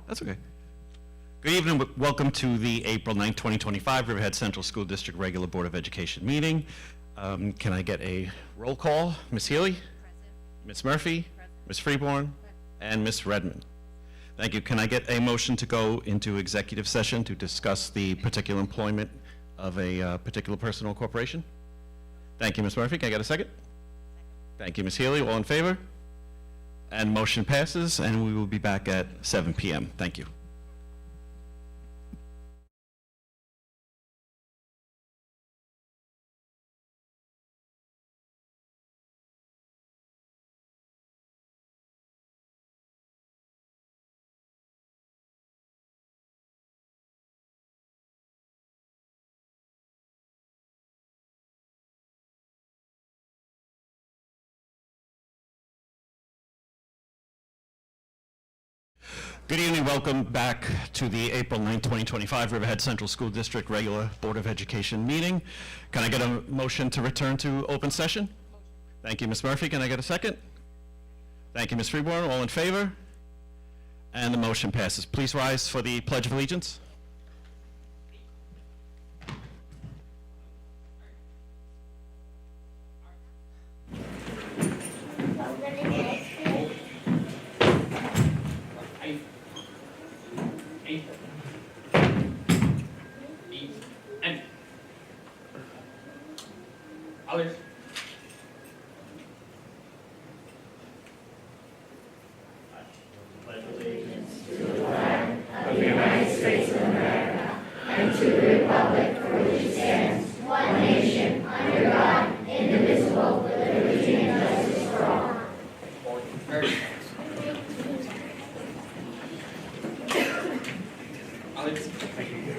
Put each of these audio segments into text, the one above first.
That's okay. Good evening. Welcome to the April 9th, 2025 Riverhead Central School District Regular Board of Education meeting. Can I get a roll call? Ms. Healy? Present. Ms. Murphy? Present. Ms. Freeborn? And Ms. Redmond. Thank you. Can I get a motion to go into executive session to discuss the particular employment of a particular person or corporation? Thank you, Ms. Murphy. Can I get a second? Thank you, Ms. Healy. All in favor? And motion passes, and we will be back at 7 p.m. Thank you. Good evening. Welcome back to the April 9th, 2025 Riverhead Central School District Regular Board of Education meeting. Can I get a motion to return to open session? Thank you, Ms. Murphy. Can I get a second? Thank you, Ms. Freeborn. All in favor? And the motion passes. Please rise for the Pledge of Allegiance. Others? Pledge allegiance to the flag of the United States of America and to the republic for which it stands, one nation, under God, indivisible, with liberty and justice for all. Others? Thank you.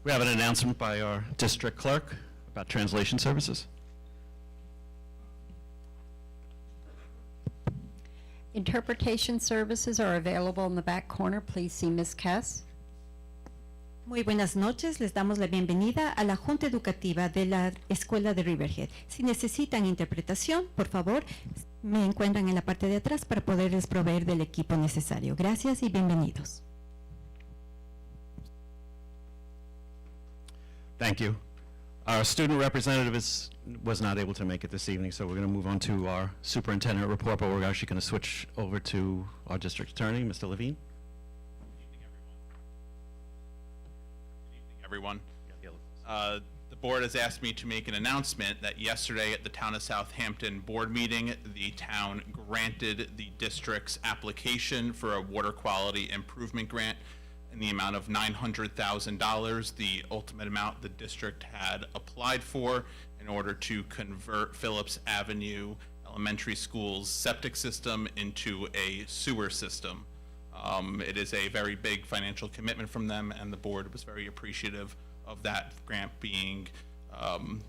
We have an announcement by our district clerk about translation services. Interpretation services are available in the back corner. Please see Ms. Kess. Muy buenas noches, les damos la bienvenida a la Junta Educativa de la Escuela de Riverhead. Si necesitan interpretación, por favor, me encuentran en la parte de atrás para poderles proveer del equipo necesario. Gracias y bienvenidos. Thank you. Our student representative was not able to make it this evening, so we're going to move on to our superintendent report, but we're actually going to switch over to our district attorney, Mr. Levine. Everyone. The board has asked me to make an announcement that yesterday at the Town of Southampton board meeting, the town granted the district's application for a water quality improvement grant in the amount of $900,000, the ultimate amount the district had applied for in order to convert Phillips Avenue Elementary School's septic system into a sewer system. It is a very big financial commitment from them, and the board was very appreciative of that grant being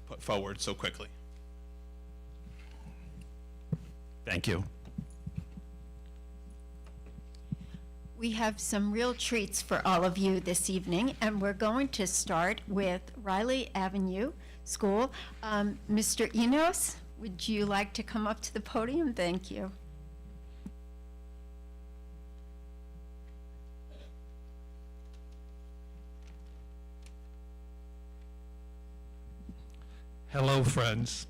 put forward so quickly. Thank you. We have some real treats for all of you this evening, and we're going to start with Riley Avenue School. Mr. Enos, would you like to come up to the podium? Thank you. Hello, friends.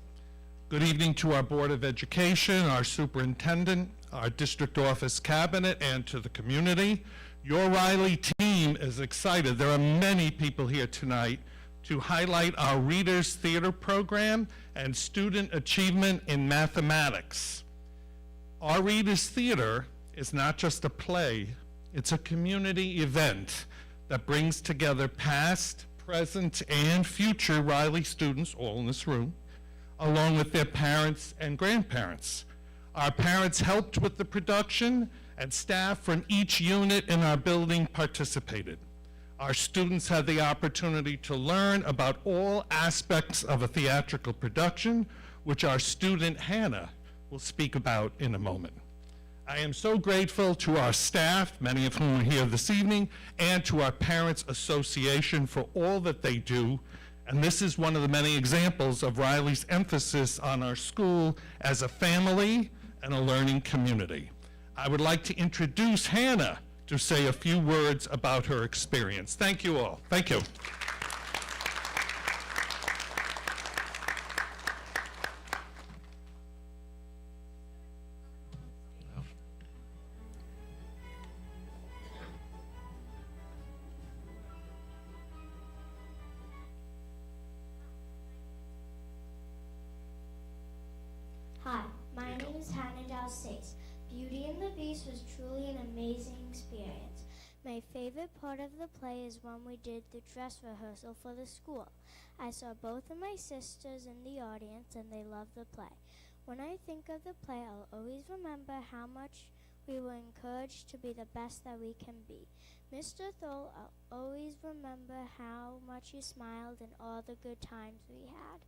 Good evening to our Board of Education, our superintendent, our district office cabinet, and to the community. Your Riley team is excited. There are many people here tonight to highlight our Readers Theater program and student achievement in mathematics. Our Readers Theater is not just a play, it's a community event that brings together past, present, and future Riley students, all in this room, along with their parents and grandparents. Our parents helped with the production, and staff from each unit in our building participated. Our students had the opportunity to learn about all aspects of a theatrical production, which our student Hannah will speak about in a moment. I am so grateful to our staff, many of whom are here this evening, and to our Parents Association for all that they do. And this is one of the many examples of Riley's emphasis on our school as a family and a learning community. I would like to introduce Hannah to say a few words about her experience. Thank you all. Thank you. Hi, my name is Hannah Dow Six. Beauty and the Beast was truly an amazing experience. My favorite part of the play is when we did the dress rehearsal for the school. I saw both of my sisters in the audience and they loved the play. When I think of the play, I'll always remember how much we were encouraged to be the best that we can be. Mr. Thole, I'll always remember how much you smiled and all the good times we had.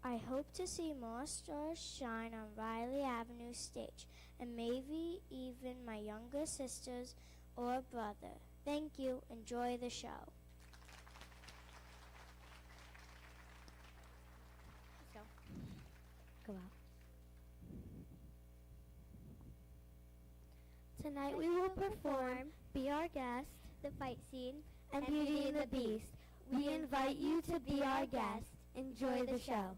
I hope to see more stars shine on Riley Avenue stage, and maybe even my younger sisters or brother. Thank you. Enjoy the show. Go out. Tonight we will perform Be Our Guest, the fight scene, and Beauty and the Beast. We invite you to be our guest. Enjoy the show.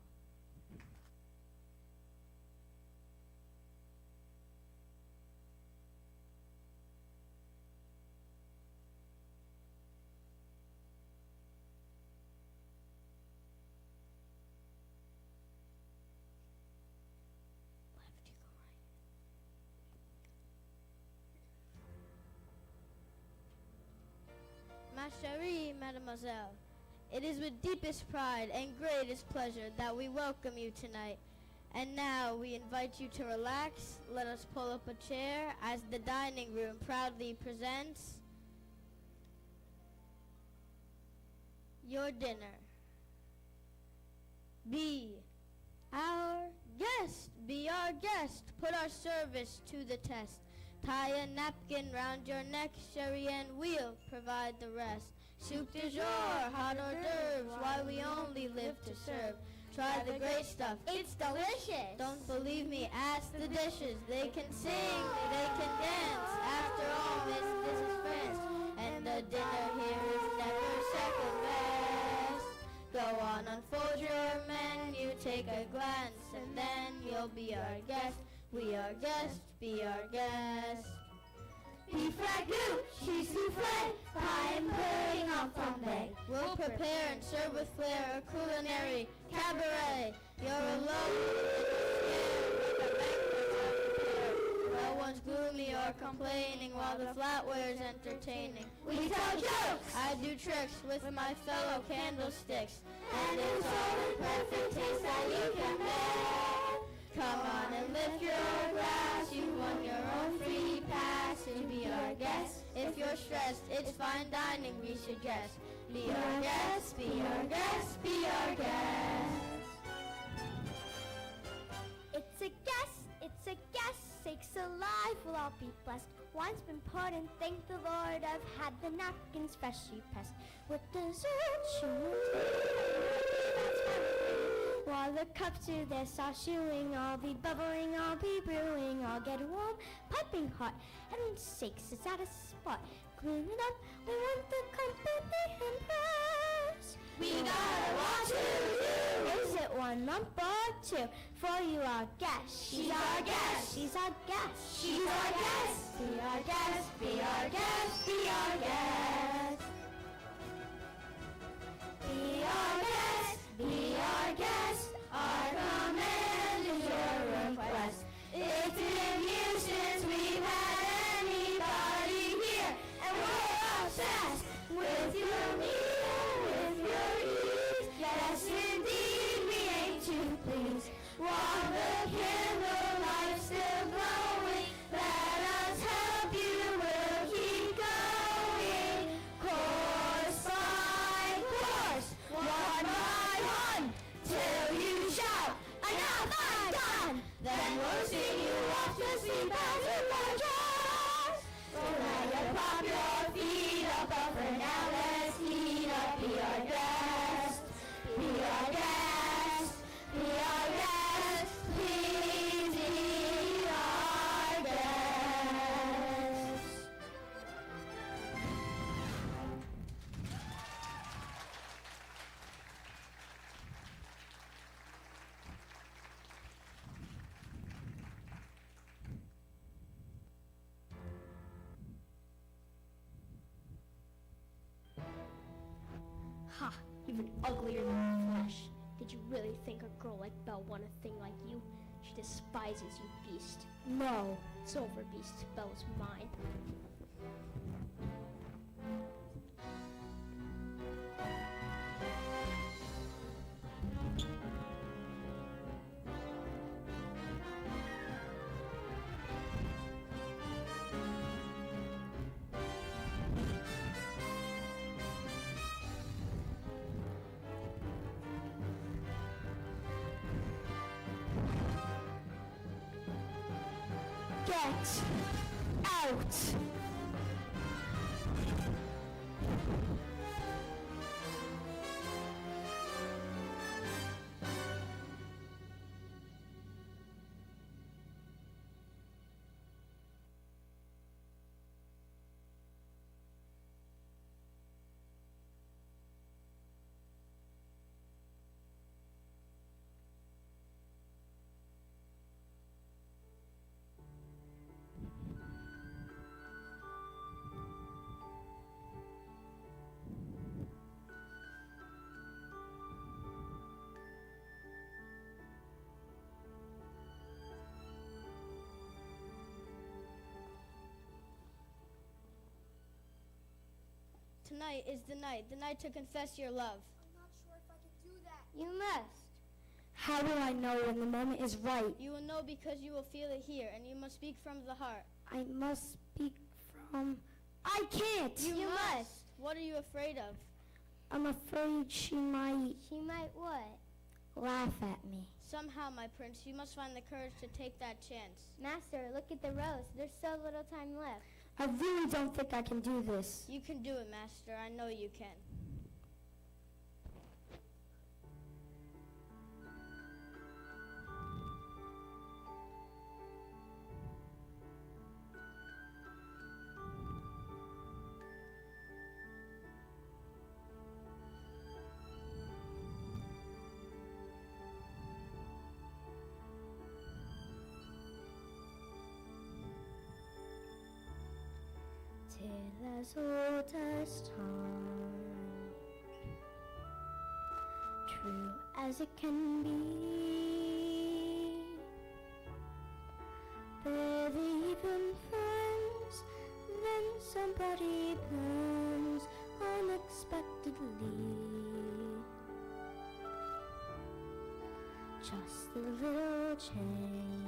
Ma chérie, mademoiselle, it is with deepest pride and greatest pleasure that we welcome you tonight. And now we invite you to relax. Let us pull up a chair as the dining room proudly presents your dinner. Be our guest. Be our guest. Put our service to the test. Tie a napkin round your neck, sherry, and we'll provide the rest. Soup du jour, hot hors d'oeuvres, why we only live to serve. Try the great stuff. It's delicious. Don't believe me, ask the dishes. They can sing, they can dance. After all, this is France. And the dinner here is never second best. Go on, unfold your menu, take a glance, and then you'll be our guest. We are guests, be our guest. Beef ragout, cheese souffle, pie and pudding en flambe. We'll prepare and serve with flair a culinary cabaret. You're alone in the scare, no one's gloomy or complaining while the flatware's entertaining. We tell jokes. I do tricks with my fellow candlesticks. And it's all in perfect taste that you can make. Come on and lift your glass. You won your own free pass to be our guest. If you're stressed, it's fine dining we suggest. Be our guest, be our guest, be our guest. It's a guest, sakes alive, we'll all be blessed. Wine's been poured and thank the Lord, I've had the napkins freshly pressed. With dessert, while the cups do their soft chewing, I'll be bubbling, I'll be brewing, I'll get warm, piping hot, and sakes is at a spot. Clean it up, we want the company impressed. We gotta watch who do. Is it one lump or two? For you our guest. She's our guest. She's our guest. She's our guest. Be our guest. Be our guest. Be our guest. Be our guest. Be our guest. Our command is your request. It's been years since we've had anybody here, and we're obsessed with your meal, with your ease. Yes, indeed, we aim to please. While the candlelight still glowing, uglier than flesh. Did you really think a girl like Belle want a thing like you? She despises you, Beast. No, it's over, Beast. Belle's mine. Get out! Tonight is the night to confess your love. I'm not sure if I can do that. You must. How will I know when the moment is right? You will know because you will feel it here, and you must speak from the heart. I must speak from... I can't! You must. What are you afraid of? I'm afraid she might She might what? laugh at me. Somehow, my prince, you must find the courage to take that chance. Master, look at the rose. There's so little time left. I really don't think I can do this. You can do it, Master. I know you can. Till as old as time, true as it can be, barely even friends, then somebody bends unexpectedly. Just a little change,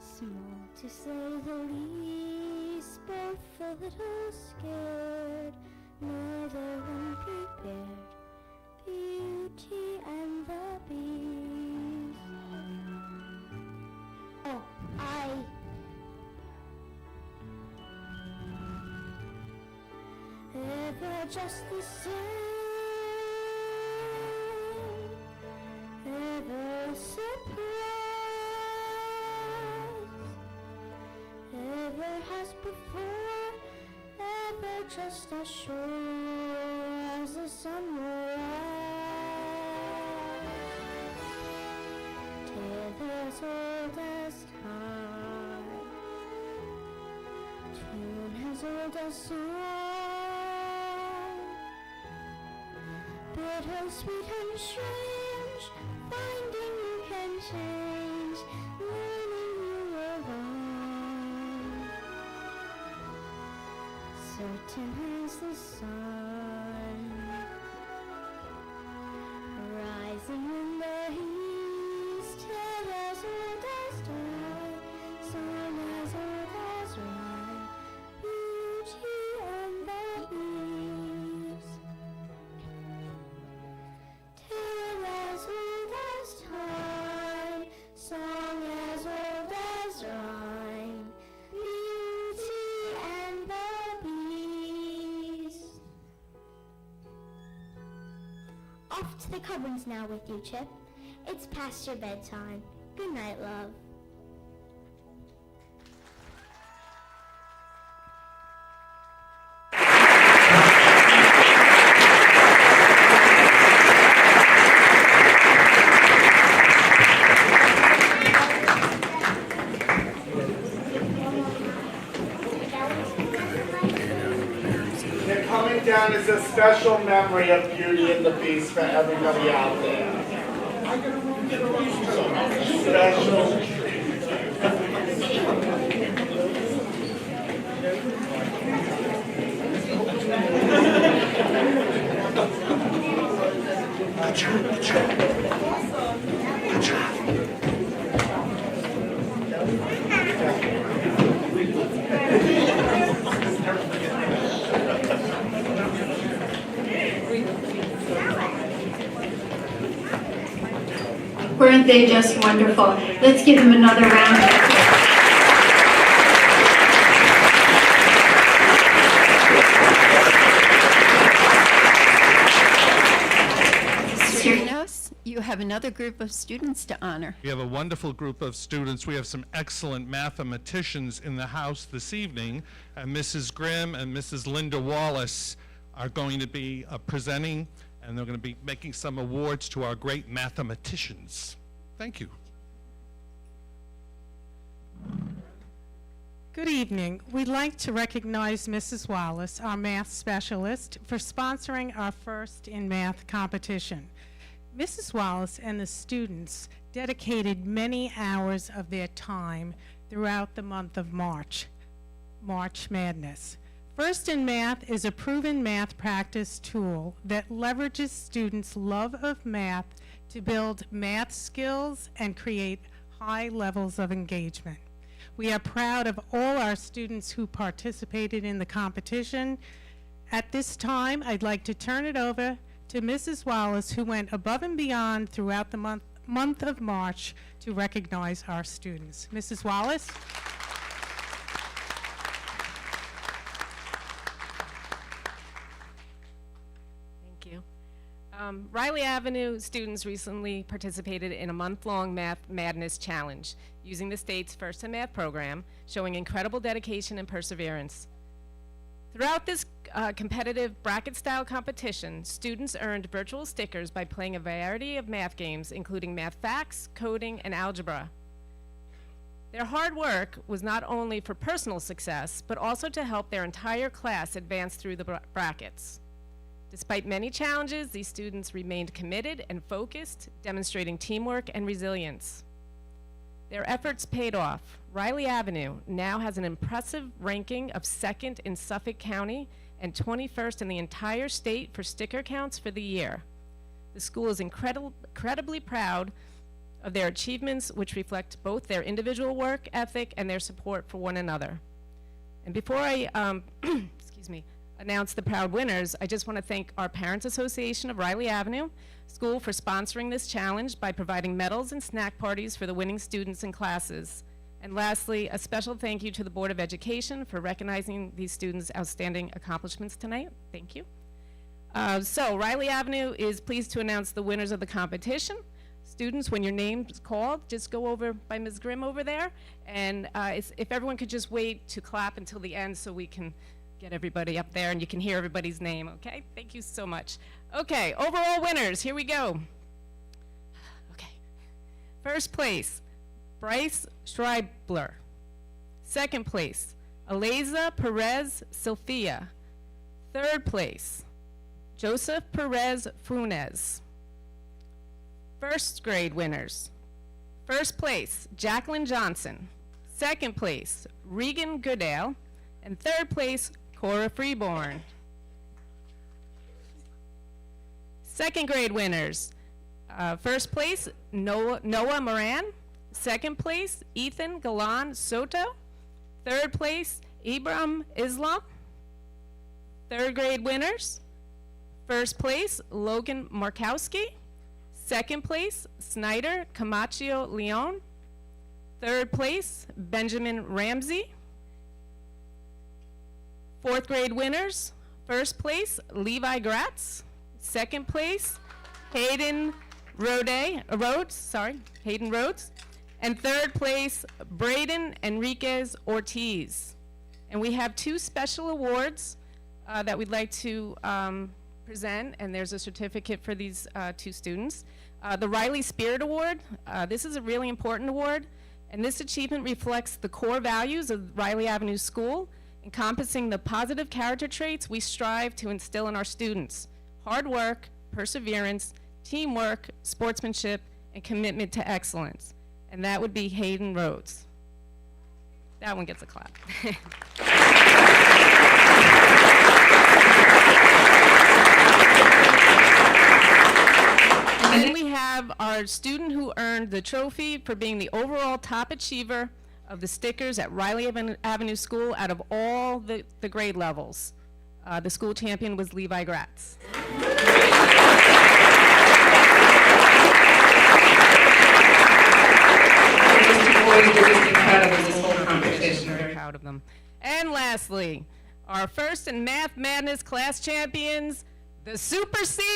small to say the least, both a little scared, neither unprepared, Beauty and the Beast. Oh, ever just the same, ever surprised, ever has before, ever just as sure as the sun will rise. Till as old as time, tune as old as song, bitter, sweet and strange, finding you can change, learning you were wrong. Certain as the sun, rising in the east, tale as old as time, song as old as rhyme, beauty and the beast. Tale as old as time, song as old as rhyme, beauty and the beast. Off to the coverings now with you, Chip. It's past your bedtime. Good night, love. They're coming down. down as a special memory of Beauty and the Beast for everybody out there. Special. Weren't they just wonderful? Let's give them another round of applause. Mr. Enos, you have another group of students to honor. We have a wonderful group of students. We have some excellent mathematicians in the house this evening, and Mrs. Grimm and Mrs. Linda Wallace are going to be presenting, and they're going to be making some awards to our great mathematicians. Thank you. Good evening. We'd like to recognize Mrs. Wallace, our math specialist, for sponsoring our first in math competition. Mrs. Wallace and the students dedicated many hours of their time throughout the month of March Madness. First in Math is a proven math practice tool that leverages students' love of math to build math skills and create high levels of engagement. We are proud of all our students who participated in the competition. At this time, I'd like to turn it over to Mrs. Wallace, who went above and beyond throughout the month of March to recognize our students. Mrs. Wallace? Thank you. Riley Avenue students recently participated in a month-long Math Madness Challenge using the state's First in Math program, showing incredible dedication and perseverance. Throughout this competitive bracket-style competition, students earned virtual stickers by playing a variety of math games, including math facts, coding, and algebra. Their hard work was not only for personal success, but also to help their entire class advance through the brackets. Despite many challenges, these students remained committed and focused, demonstrating teamwork and resilience. Their efforts paid off. Riley Avenue now has an impressive ranking of 2nd in Suffolk County and 21st in the entire state for sticker counts for the year. The school is incredibly proud of their achievements, which reflect both their individual work ethic and their support for one another. And before I excuse me, announce the proud winners, I just want to thank our Parents Association of Riley Avenue School for sponsoring this challenge by providing medals and snack parties for the winning students and classes. And lastly, a special thank you to the Board of Education for recognizing these students' outstanding accomplishments tonight. Thank you. So Riley Avenue is pleased to announce the winners of the competition. Students, when your name is called, just go over by Ms. Grimm over there. And if everyone could just wait to clap until the end so we can get everybody up there and you can hear everybody's name, okay? Thank you so much. Okay, overall winners, here we go. Okay, first place, Bryce Schreibler. Second place, Eliza Perez Sophia. Third place, Joseph Perez Funes. First grade winners. First place, Jacqueline Johnson. Second place, Regan Goodale. And third place, Cora Freeborn. Second grade winners. First place, Noah Moran. Second place, Ethan Galan Soto. Third place, Ibram Islam. Third grade winners. First place, Logan Markowski. Second place, Snyder Camacho Leon. Third place, Benjamin Ramsey. Fourth grade winners. First place, Levi Gratz. Second place, Hayden Rhodes. And third place, Braden Enriquez Ortiz. And we have two special awards that we'd like to present, and there's a certificate for these two students. The Riley Spirit Award, this is a really important award, and this achievement reflects the core values of Riley Avenue School encompassing the positive character traits we strive to instill in our students: hard work, perseverance, teamwork, sportsmanship, and commitment to excellence. And that would be Hayden Rhodes. That one gets a clap. And then we have our student who earned the trophy for being the overall top achiever of the stickers at Riley Avenue School out of all the grade levels. The school champion was Levi Gratz. Very proud of them. And lastly, our first in Math Madness class champions, the Super Seals.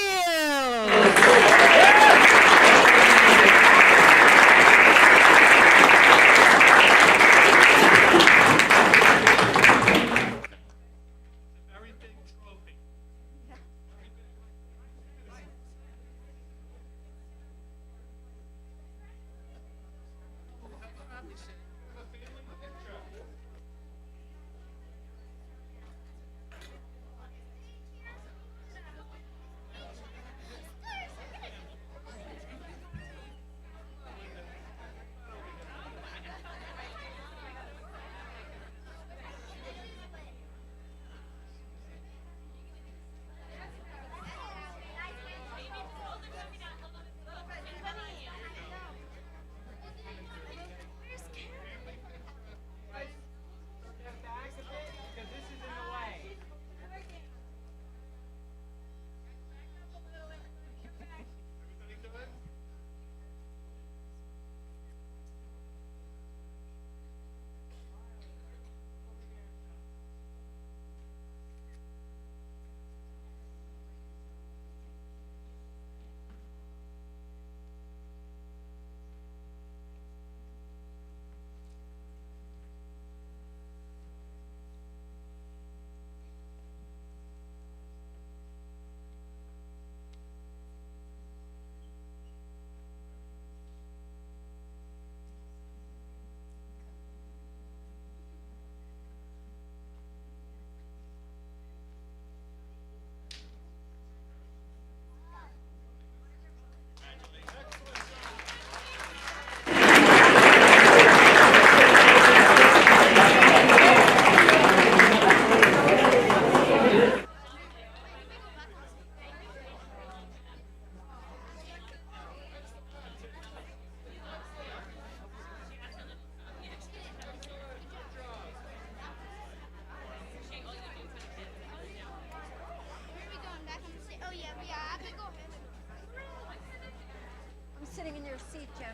Sitting in your seat, Jim.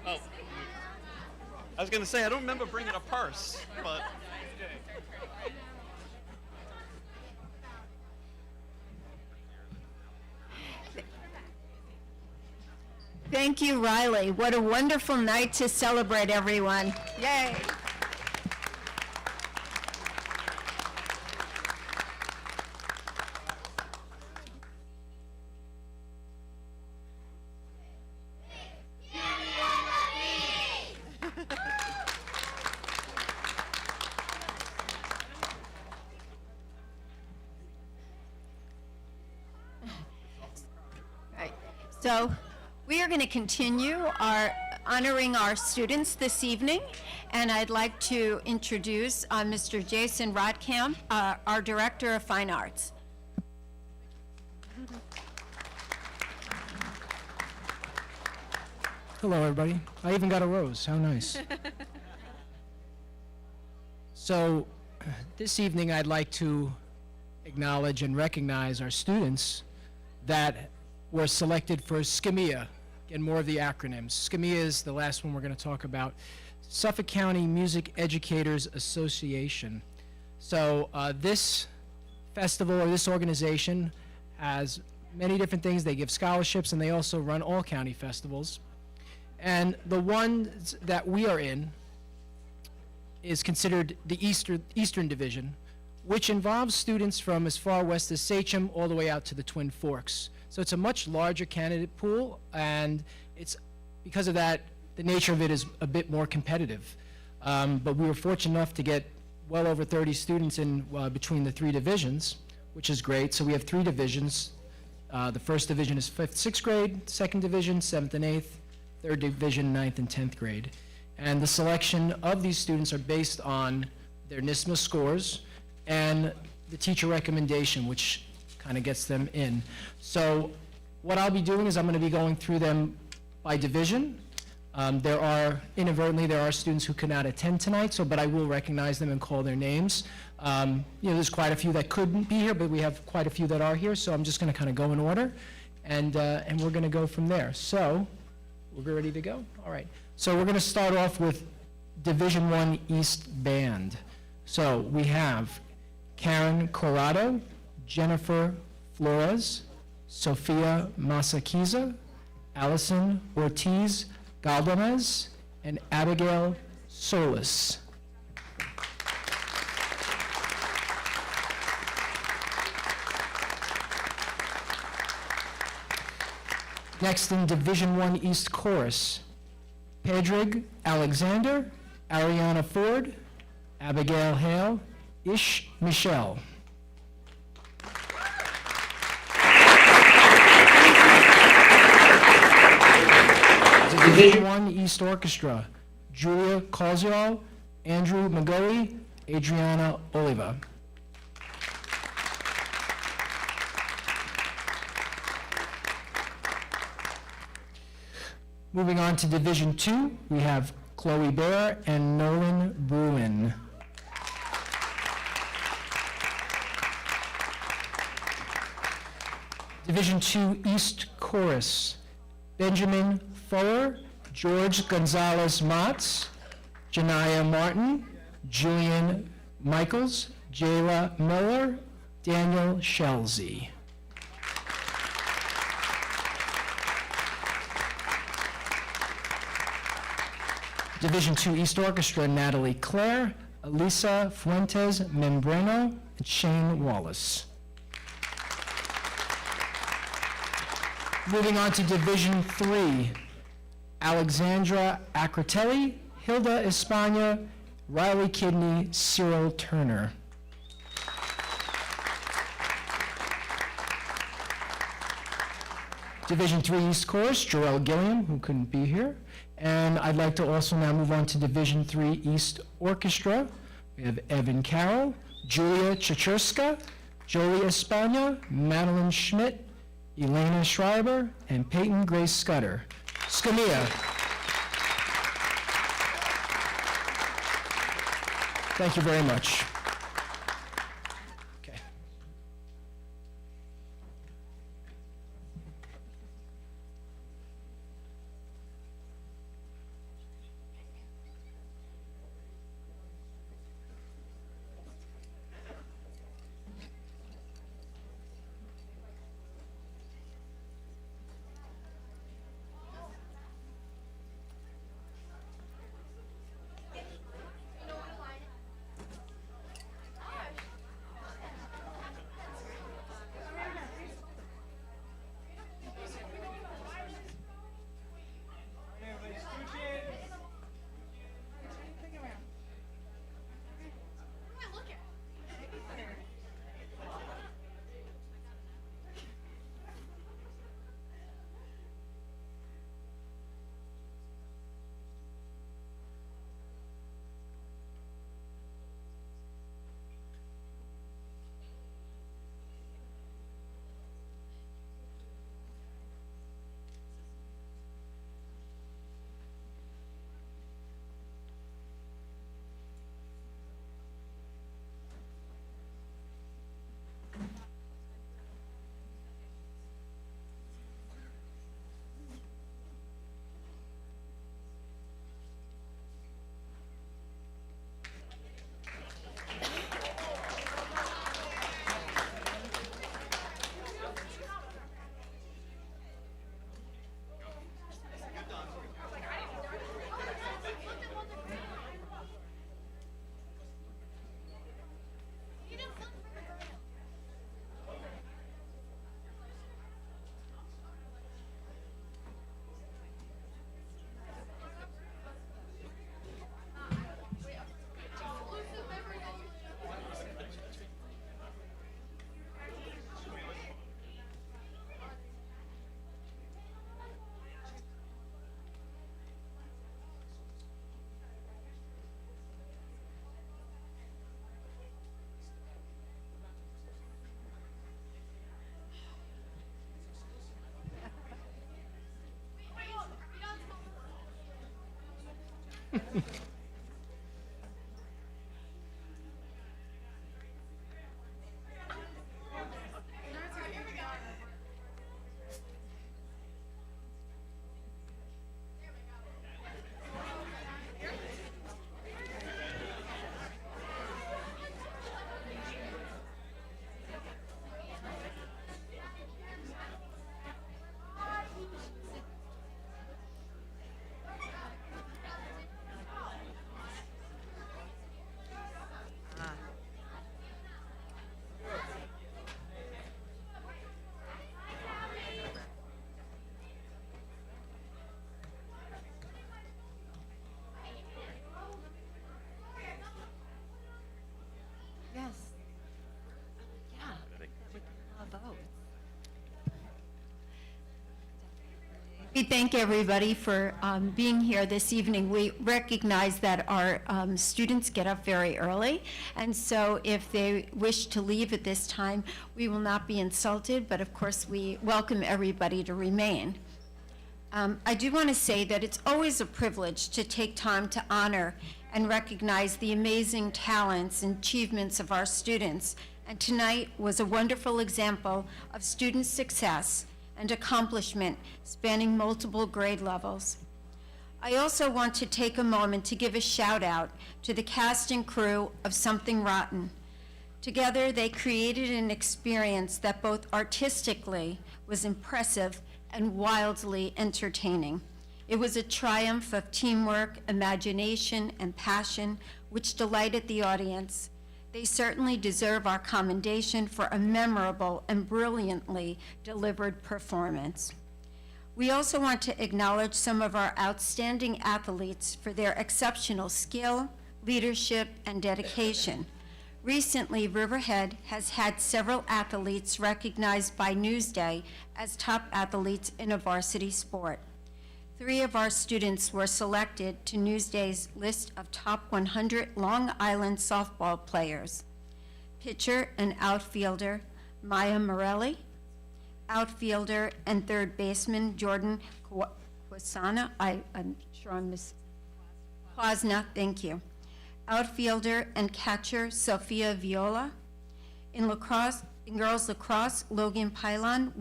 Oh. I was going to say, I don't remember bringing a purse, but... Thank you, Riley. What a wonderful night to celebrate, everyone. Yay. So we are going to continue honoring our students this evening, and I'd like to introduce Mr. Jason Rotkamp, our Director of Fine Arts. Hello, everybody. I even got a rose. How nice. So this evening I'd like to acknowledge and recognize our students that were selected for SCMEA, and more of the acronyms. SCMEA is the last one we're going to talk about, Suffolk County Music Educators Association. So this festival, or this organization, has many different things. They give scholarships, and they also run all county festivals. And the one that we are in is considered the Eastern Division, which involves students from as far west as Sachem all the way out to the Twin Forks. So it's a much larger candidate pool, and it's because of that, the nature of it is a bit more competitive. But we were fortunate enough to get well over 30 students in between the 3 divisions, which is great. So we have 3 divisions. The first division is 5th, 6th grade, second division, 7th and 8th, third division, 9th and 10th grade. And the selection of these students are based on their NISMA scores and the teacher recommendation, which kind of gets them in. So what I'll be doing is I'm going to be going through them by division. Inadvertently, there are students who cannot attend tonight, but I will recognize them and call their names. There's quite a few that couldn't be here, but we have quite a few that are here, so I'm just going to kind of go in order, and we're going to go from there. So, we're ready to go? All right. So we're going to start off with Division I East Band. So we have Karen Corrado, Jennifer Flores, Sofia Masakiza, Allison Ortiz Galdamez, and Abigail Solis. Next in Division I East Chorus, Pedrig Alexander, Ariana Ford, Abigail Hale, Ish Michelle. Division I East Orchestra, Julia Calziol, Andrew McGoey, Adriana Oliva. Moving on to Division II, we have Chloe Bear and Nolan Bruin. Division II East Chorus, Benjamin Fuller, George Gonzalez Motz, Janaya Martin, Julian Michaels, Jayla Miller, Daniel Shelzy. Division II East Orchestra, Natalie Clare, Elisa Fuentes Membreno, and Shane Wallace. Moving on to Division III, Alexandra Acrotelli, Hilda Espana, Riley Kidney, Cyril Turner. Division III East Chorus, Jarrell Gilliam, who couldn't be here. And I'd like to also now move on to Division III East Orchestra. We have Evan Carroll, Julia Chichurska, Jolie Espana, Madeline Schmidt, Elena Schreiber, and Peyton Grace Scudder. Scalia. Thank you very much. Okay. Yes. Yeah. We thank everybody for being here this evening. We recognize that our students get up very early, and so if they wish to leave at this time, we will not be insulted, but of course we welcome everybody to remain. I do want to say that it's always a privilege to take time to honor and recognize the amazing talents and achievements of our students, and tonight was a wonderful example of student success and accomplishment spanning multiple grade levels. I also want to take a moment to give a shout out to the cast and crew of Something Rotten. Together, they created an experience that both artistically was impressive and wildly entertaining. It was a triumph of teamwork, imagination, and passion, which delighted the audience. They certainly deserve our commendation for a memorable and brilliantly delivered performance. We also want to acknowledge some of our outstanding athletes for their exceptional skill, leadership, and dedication. Recently, Riverhead has had several athletes recognized by Newsday as top athletes in a varsity sport. 3 of our students were selected to Newsday's list of top 100 Long Island softball players. Pitcher and outfielder Maya Morelli, outfielder and third baseman Jordan Quasana, I'm sure I Quasna, thank you. Outfielder and catcher Sophia Viola. In girls lacrosse, Logan Pylon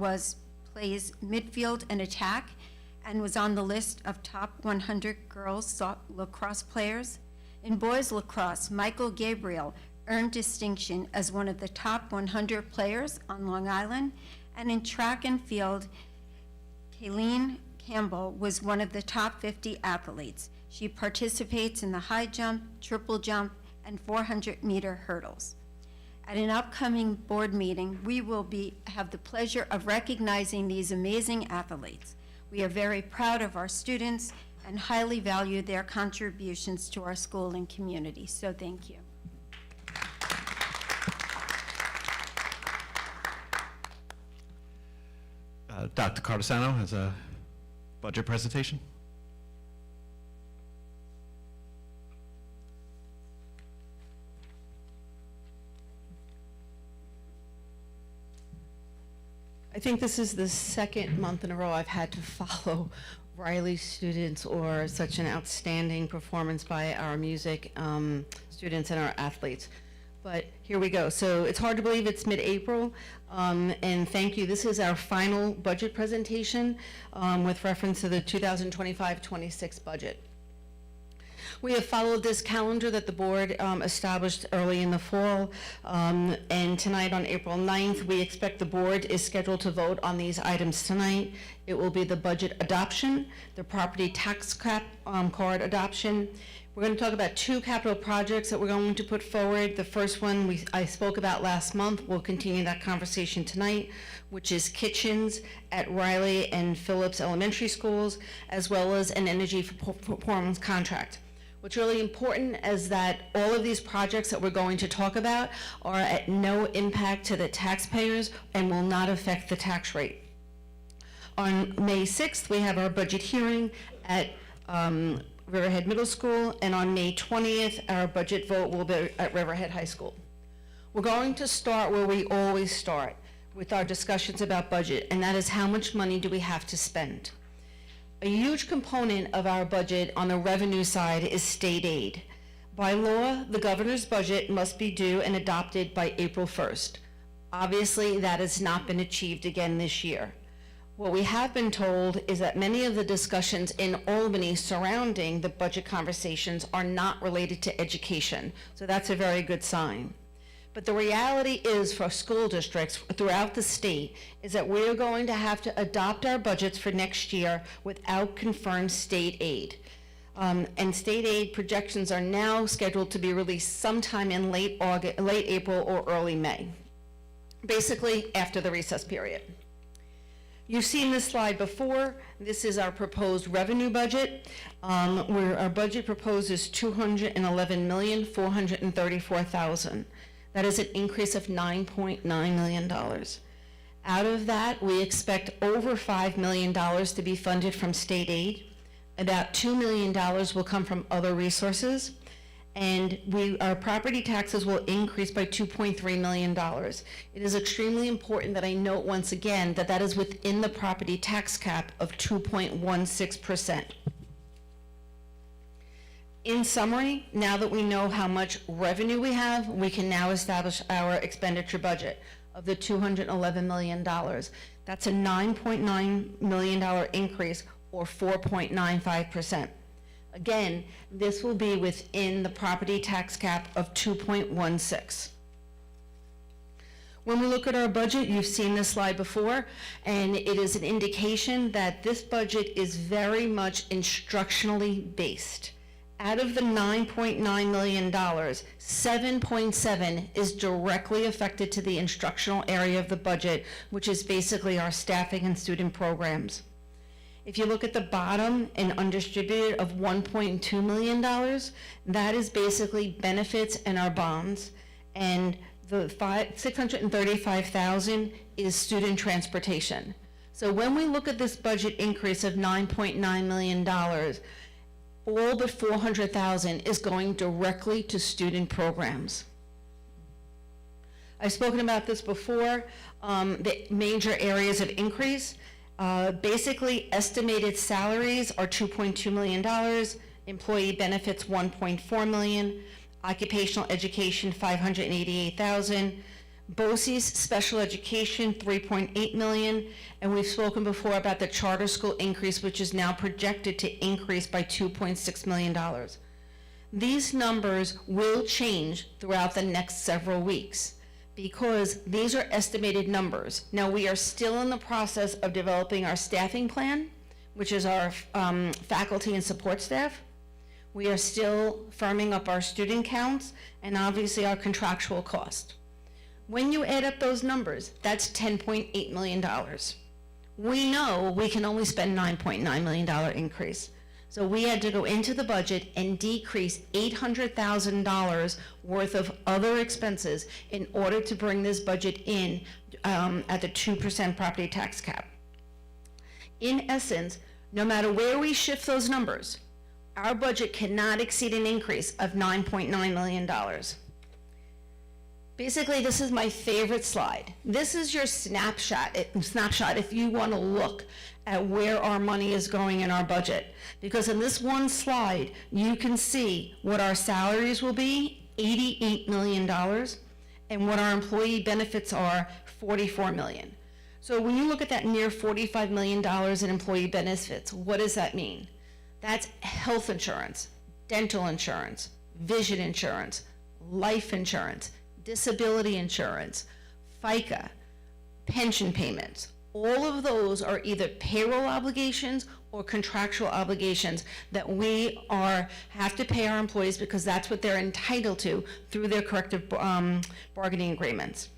plays midfield and attack, and was on the list of top 100 girls lacrosse players. In boys lacrosse, Michael Gabriel earned distinction as one of the top 100 players on Long Island. And in track and field, Kayleen Campbell was one of the top 50 athletes. She participates in the high jump, triple jump, and 400-meter hurdles. At an upcoming board meeting, we will have the pleasure of recognizing these amazing athletes. We are very proud of our students and highly value their contributions to our school and community, so thank you. Dr. Cardasano has a budget presentation. I think this is the second month in a row I've had to follow Riley students or such an outstanding performance by our music students and our athletes. But here we go. So it's hard to believe it's mid-April, and thank you. This is our final budget presentation with reference to the 2025-26 budget. We have followed this calendar that the board established early in the fall, and tonight on April 9th, we expect the board is scheduled to vote on these items tonight. It will be the budget adoption, the property tax cap card adoption. We're going to talk about 2 capital projects that we're going to put forward. The first one I spoke about last month. We'll continue that conversation tonight, which is kitchens at Riley and Phillips Elementary Schools, as well as an energy performance contract. What's really important is that all of these projects that we're going to talk about are at no impact to the taxpayers and will not affect the tax rate. On May 6th, we have our budget hearing at Riverhead Middle School, and on May 20th, our budget vote will be at Riverhead High School. We're going to start where we always start, with our discussions about budget, and that is how much money do we have to spend. A huge component of our budget on the revenue side is state aid. By law, the governor's budget must be due and adopted by April 1st. Obviously, that has not been achieved again this year. What we have been told is that many of the discussions in Albany surrounding the budget conversations are not related to education, so that's a very good sign. But the reality is for school districts throughout the state is that we're going to have to adopt our budgets for next year without confirmed state aid. And state aid projections are now scheduled to be released sometime in late April or early May, basically after the recess period. You've seen this slide before. This is our proposed revenue budget, where our budget proposes $211,434,000. That is an increase of $9.9 million. Out of that, we expect over $5 million to be funded from state aid. About $2 million will come from other resources. And our property taxes will increase by $2.3 million. It is extremely important that I note once again that that is within the property tax cap of 2.16%. In summary, now that we know how much revenue we have, we can now establish our expenditure budget of the $211 million. That's a $9.9 million increase, or 4.95%. Again, this will be within the property tax cap of 2.16. When we look at our budget, you've seen this slide before, and it is an indication that this budget is very much instructionally based. Out of the $9.9 million, 7.7 is directly affected to the instructional area of the budget, which is basically our staffing and student programs. If you look at the bottom, an undistributed of $1.2 million, that is basically benefits and our bonds, and the $635,000 is student transportation. So when we look at this budget increase of $9.9 million, all but $400,000 is going directly to student programs. I've spoken about this before, the major areas of increase. Basically, estimated salaries are $2.2 million, employee benefits $1.4 million, occupational education $588,000, BOCES special education $3.8 million, and we've spoken before about the charter school increase, which is now projected to increase by $2.6 million. These numbers will change throughout the next several weeks, because these are estimated numbers. Now, we are still in the process of developing our staffing plan, which is our faculty and support staff. We are still firming up our student counts and obviously our contractual cost. When you add up those numbers, that's $10.8 million. We know we can only spend $9.9 million increase. So we had to go into the budget and decrease $800,000 worth of other expenses in order to bring this budget in at the 2% property tax cap. In essence, no matter where we shift those numbers, our budget cannot exceed an increase of $9.9 million. Basically, this is my favorite slide. This is your snapshot if you want to look at where our money is going in our budget. Because in this one slide, you can see what our salaries will be, $88 million, and what our employee benefits are, $44 million. So when you look at that near $45 million in employee benefits, what does that mean? That's health insurance, dental insurance, vision insurance, life insurance, disability insurance, FICA, pension payments. All of those are either payroll obligations or contractual obligations that we have to pay our employees because that's what they're entitled to through their collective bargaining agreements.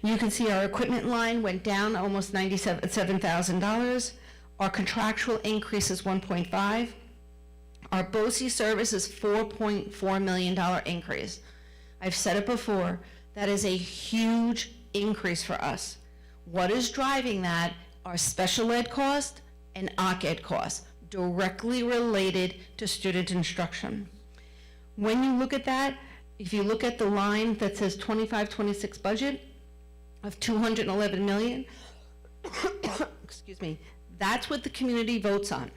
You can see our equipment line went down almost $97,000. Our contractual increase is 1.5. Our BOCE service is $4.4 million increase. I've said it before, that is a huge increase for us. What is driving that are special ed costs and occ ed costs, directly related to student instruction. When you look at that, if you look at the line that says 25-26 budget of $211 million, excuse me, that's what the community votes on.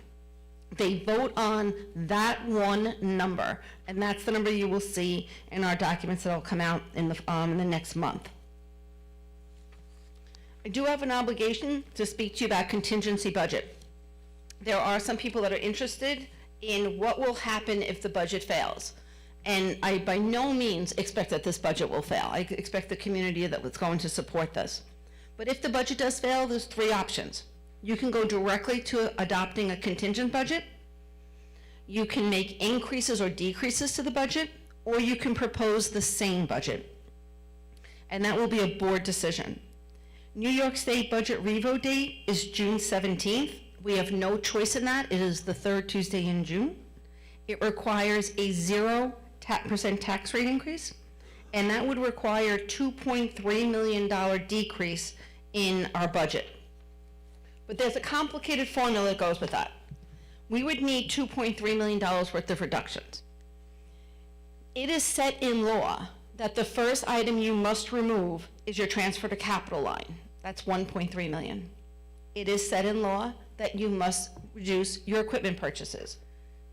They vote on that one number, and that's the number you will see in our documents that will come out in the next month. I do have an obligation to speak to you about contingency budget. There are some people that are interested in what will happen if the budget fails. And I by no means expect that this budget will fail. I expect the community that was going to support this. But if the budget does fail, there's three options. You can go directly to adopting a contingent budget, you can make increases or decreases to the budget, or you can propose the same budget. And that will be a board decision. New York State budget revote date is June 17th. We have no choice in that. It is the third Tuesday in June. It requires a 0% tax rate increase, and that would require $2.3 million decrease in our budget. But there's a complicated formula that goes with that. We would need $2.3 million worth of reductions. It is set in law that the first item you must remove is your transfer to capital line. That's $1.3 million. It is set in law that you must reduce your equipment purchases.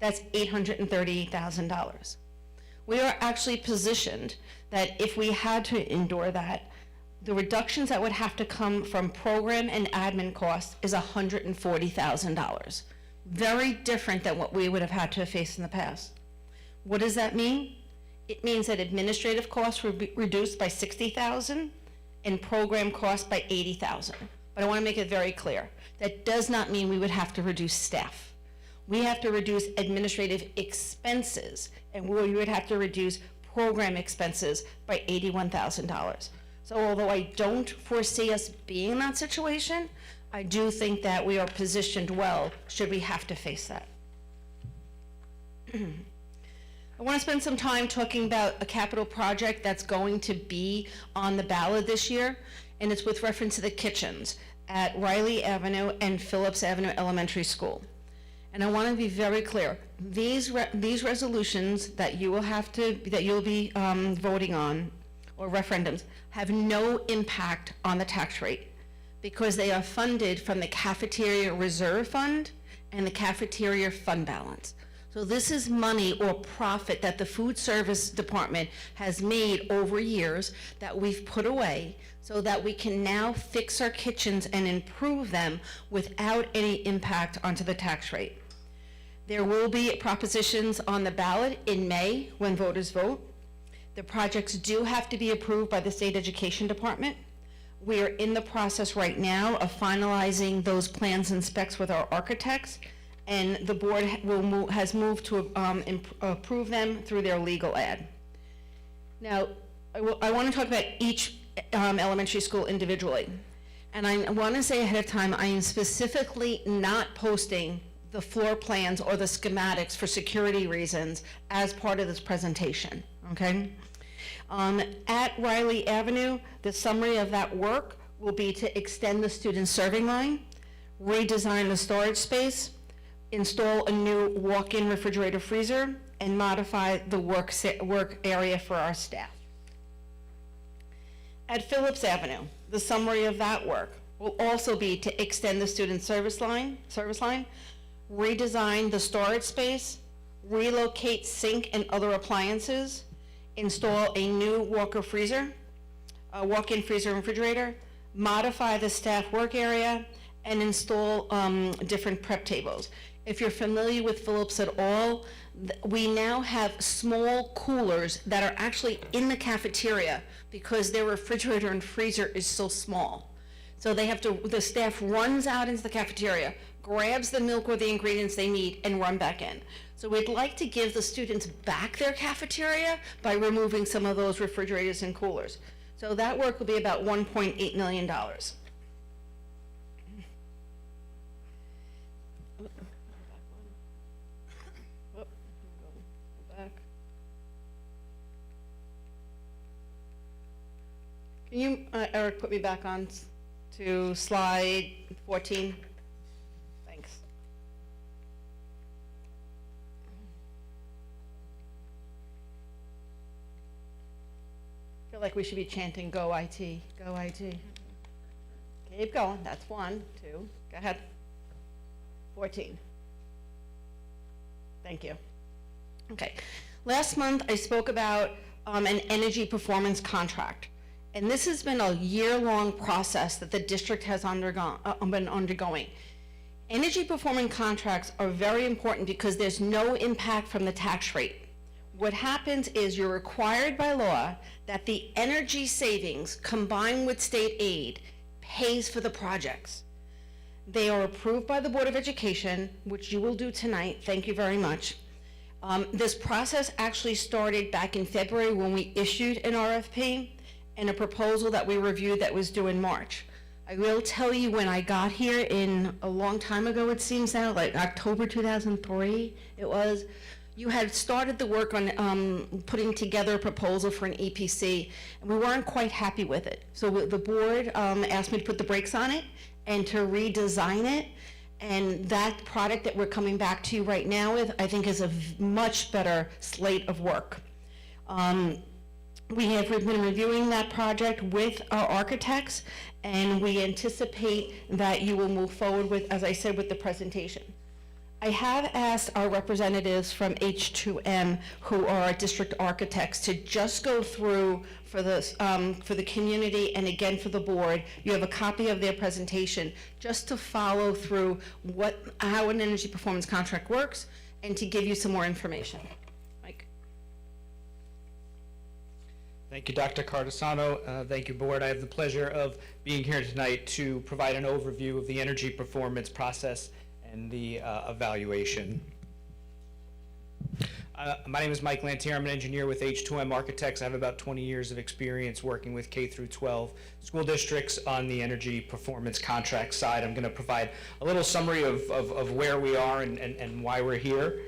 That's $838,000. We are actually positioned that if we had to endure that, the reductions that would have to come from program and admin costs is $140,000. Very different than what we would have had to face in the past. What does that mean? It means that administrative costs will be reduced by $60,000 and program costs by $80,000. But I want to make it very clear. That does not mean we would have to reduce staff. We have to reduce administrative expenses, and we would have to reduce program expenses by $81,000. So although I don't foresee us being in that situation, I do think that we are positioned well should we have to face that. I want to spend some time talking about a capital project that's going to be on the ballot this year, and it's with reference to the kitchens at Riley Avenue and Phillips Avenue Elementary School. And I want to be very clear. These resolutions that you will have to, that you'll be voting on, or referendums, have no impact on the tax rate because they are funded from the cafeteria reserve fund and the cafeteria fund balance. So this is money or profit that the food service department has made over years that we've put away so that we can now fix our kitchens and improve them without any impact onto the tax rate. There will be propositions on the ballot in May when voters vote. The projects do have to be approved by the State Education Department. We are in the process right now of finalizing those plans and specs with our architects, and the board has moved to approve them through their legal ad. Now, I want to talk about each elementary school individually. And I want to say ahead of time, I am specifically not posting the floor plans or the schematics for security reasons as part of this presentation, okay? At Riley Avenue, the summary of that work will be to extend the student serving line, redesign the storage space, install a new walk-in refrigerator freezer, and modify the work area for our staff. At Phillips Avenue, the summary of that work will also be to extend the student service line, redesign the storage space, relocate sink and other appliances, install a new walk-in freezer and refrigerator, modify the staff work area, and install different prep tables. If you're familiar with Phillips at all, we now have small coolers that are actually in the cafeteria because their refrigerator and freezer is so small. So they have to, the staff runs out into the cafeteria, grabs the milk or the ingredients they need, and run back in. So we'd like to give the students back their cafeteria by removing some of those refrigerators and coolers. So that work will be about $1.8 million. Can you, Eric, put me back on to slide 14? Thanks. I feel like we should be chanting, "Go IT, go IT." Keep going. That's 1, 2. Go ahead. 14. Thank you. Okay. Last month, I spoke about an energy performance contract. And this has been a year-long process that the district has been undergoing. Energy performance contracts are very important because there's no impact from the tax rate. What happens is you're required by law that the energy savings combined with state aid pays for the projects. They are approved by the Board of Education, which you will do tonight. Thank you very much. This process actually started back in February when we issued an RFP and a proposal that we reviewed that was due in March. I will tell you, when I got here in a long time ago, it seems now, like October 2003, it was, you had started the work on putting together a proposal for an EPC, and we weren't quite happy with it. So the board asked me to put the brakes on it and to redesign it. And that product that we're coming back to you right now with, I think, is a much better slate of work. We have been reviewing that project with our architects, and we anticipate that you will move forward with, as I said, with the presentation. I have asked our representatives from H2M, who are our district architects, to just go through for the community and again for the board. You have a copy of their presentation, just to follow through how an energy performance contract works and to give you some more information. Mike. Thank you, Dr. Cardesano. Thank you, board. I have the pleasure of being here tonight to provide an overview of the energy performance process and the evaluation. My name is Mike Lantier. I'm an engineer with H2M Architects. I have about 20 years of experience working with K through 12 school districts on the energy performance contract side. I'm going to provide a little summary of where we are and why we're here.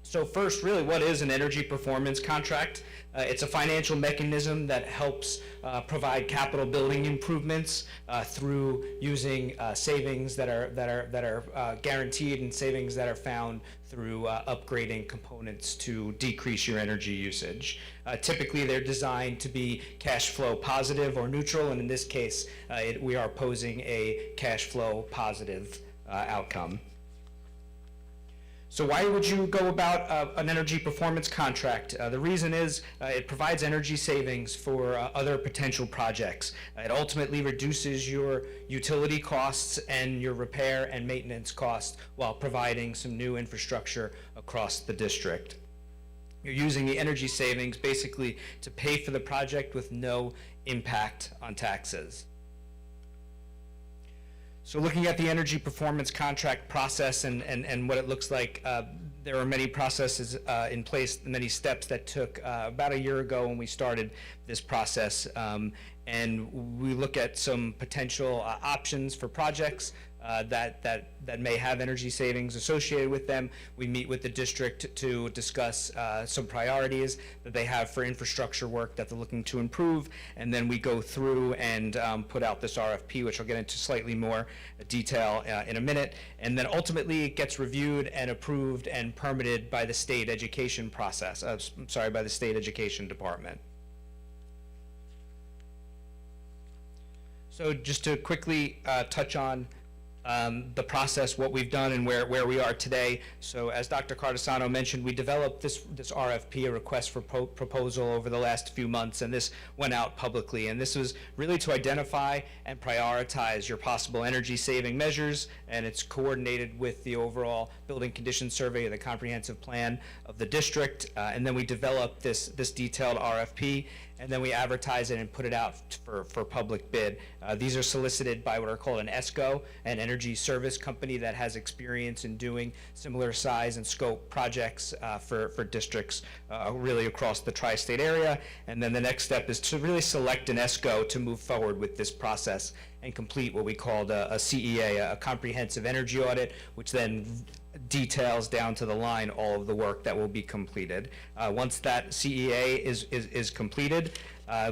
So first, really, what is an energy performance contract? It's a financial mechanism that helps provide capital building improvements through using savings that are guaranteed and savings that are found through upgrading components to decrease your energy usage. Typically, they're designed to be cash flow positive or neutral, and in this case, we are posing a cash flow positive outcome. So why would you go about an energy performance contract? The reason is it provides energy savings for other potential projects. It ultimately reduces your utility costs and your repair and maintenance costs while providing some new infrastructure across the district. You're using the energy savings basically to pay for the project with no impact on taxes. So looking at the energy performance contract process and what it looks like, there are many processes in place, many steps that took about a year ago when we started this process. And we look at some potential options for projects that may have energy savings associated with them. We meet with the district to discuss some priorities that they have for infrastructure work that they're looking to improve, and then we go through and put out this RFP, which I'll get into slightly more detail in a minute, and then ultimately it gets reviewed and approved and permitted by the state education process, by the state education department. So just to quickly touch on the process, what we've done, and where we are today. So as Dr. Cardesano mentioned, we developed this RFP, a request for proposal, over the last few months, and this went out publicly. And this was really to identify and prioritize your possible energy saving measures, and it's coordinated with the overall building condition survey of the comprehensive plan of the district. And then we developed this detailed RFP, and then we advertise it and put it out for public bid. These are solicited by what are called an ESCO, an energy service company that has experience in doing similar size and scope projects for districts really across the tri-state area. And then the next step is to really select an ESCO to move forward with this process and complete what we called a CEA, a comprehensive energy audit, which then details down to the line all of the work that will be completed. Once that CEA is completed,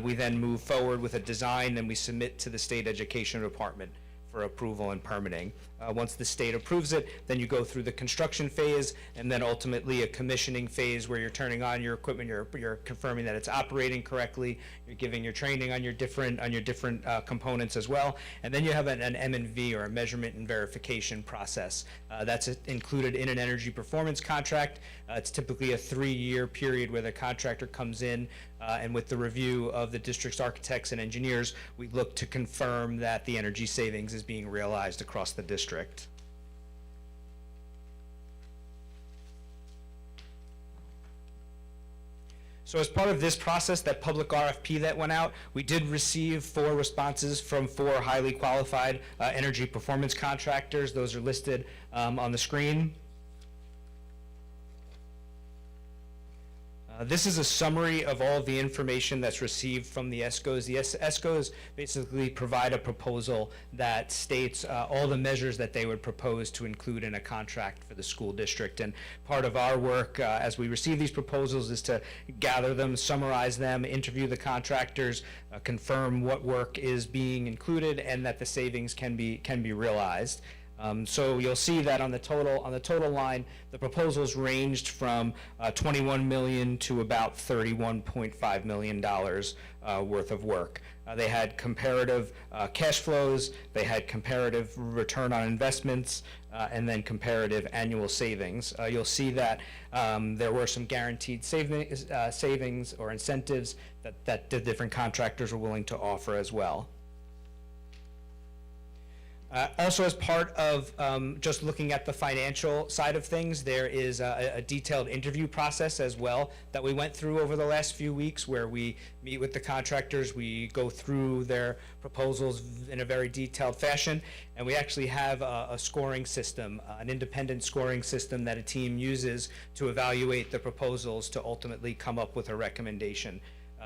we then move forward with a design and we submit to the state education department for approval and permitting. Once the state approves it, then you go through the construction phase, and then ultimately a commissioning phase where you're turning on your equipment, you're confirming that it's operating correctly, you're giving your training on your different components as well, and then you have an M&V, or a measurement and verification process. That's included in an energy performance contract. It's typically a 3-year period where the contractor comes in, and with the review of the district's architects and engineers, we look to confirm that the energy savings is being realized across the district. So as part of this process, that public RFP that went out, we did receive 4 responses from 4 highly qualified energy performance contractors. Those are listed on the screen. This is a summary of all of the information that's received from the ESCOs. The ESCOs basically provide a proposal that states all the measures that they would propose to include in a contract for the school district. And part of our work as we receive these proposals is to gather them, summarize them, interview the contractors, confirm what work is being included, and that the savings can be realized. So you'll see that on the total line, the proposals ranged from $21 million to about $31.5 million worth of work. They had comparative cash flows, they had comparative return on investments, and then comparative annual savings. You'll see that there were some guaranteed savings or incentives that the different contractors were willing to offer as well. Also, as part of just looking at the financial side of things, there is a detailed interview process as well that we went through over the last few weeks, where we meet with the contractors, we go through their proposals in a very detailed fashion, and we actually have a scoring system, an independent scoring system that a team uses to evaluate the proposals to ultimately come up with a recommendation.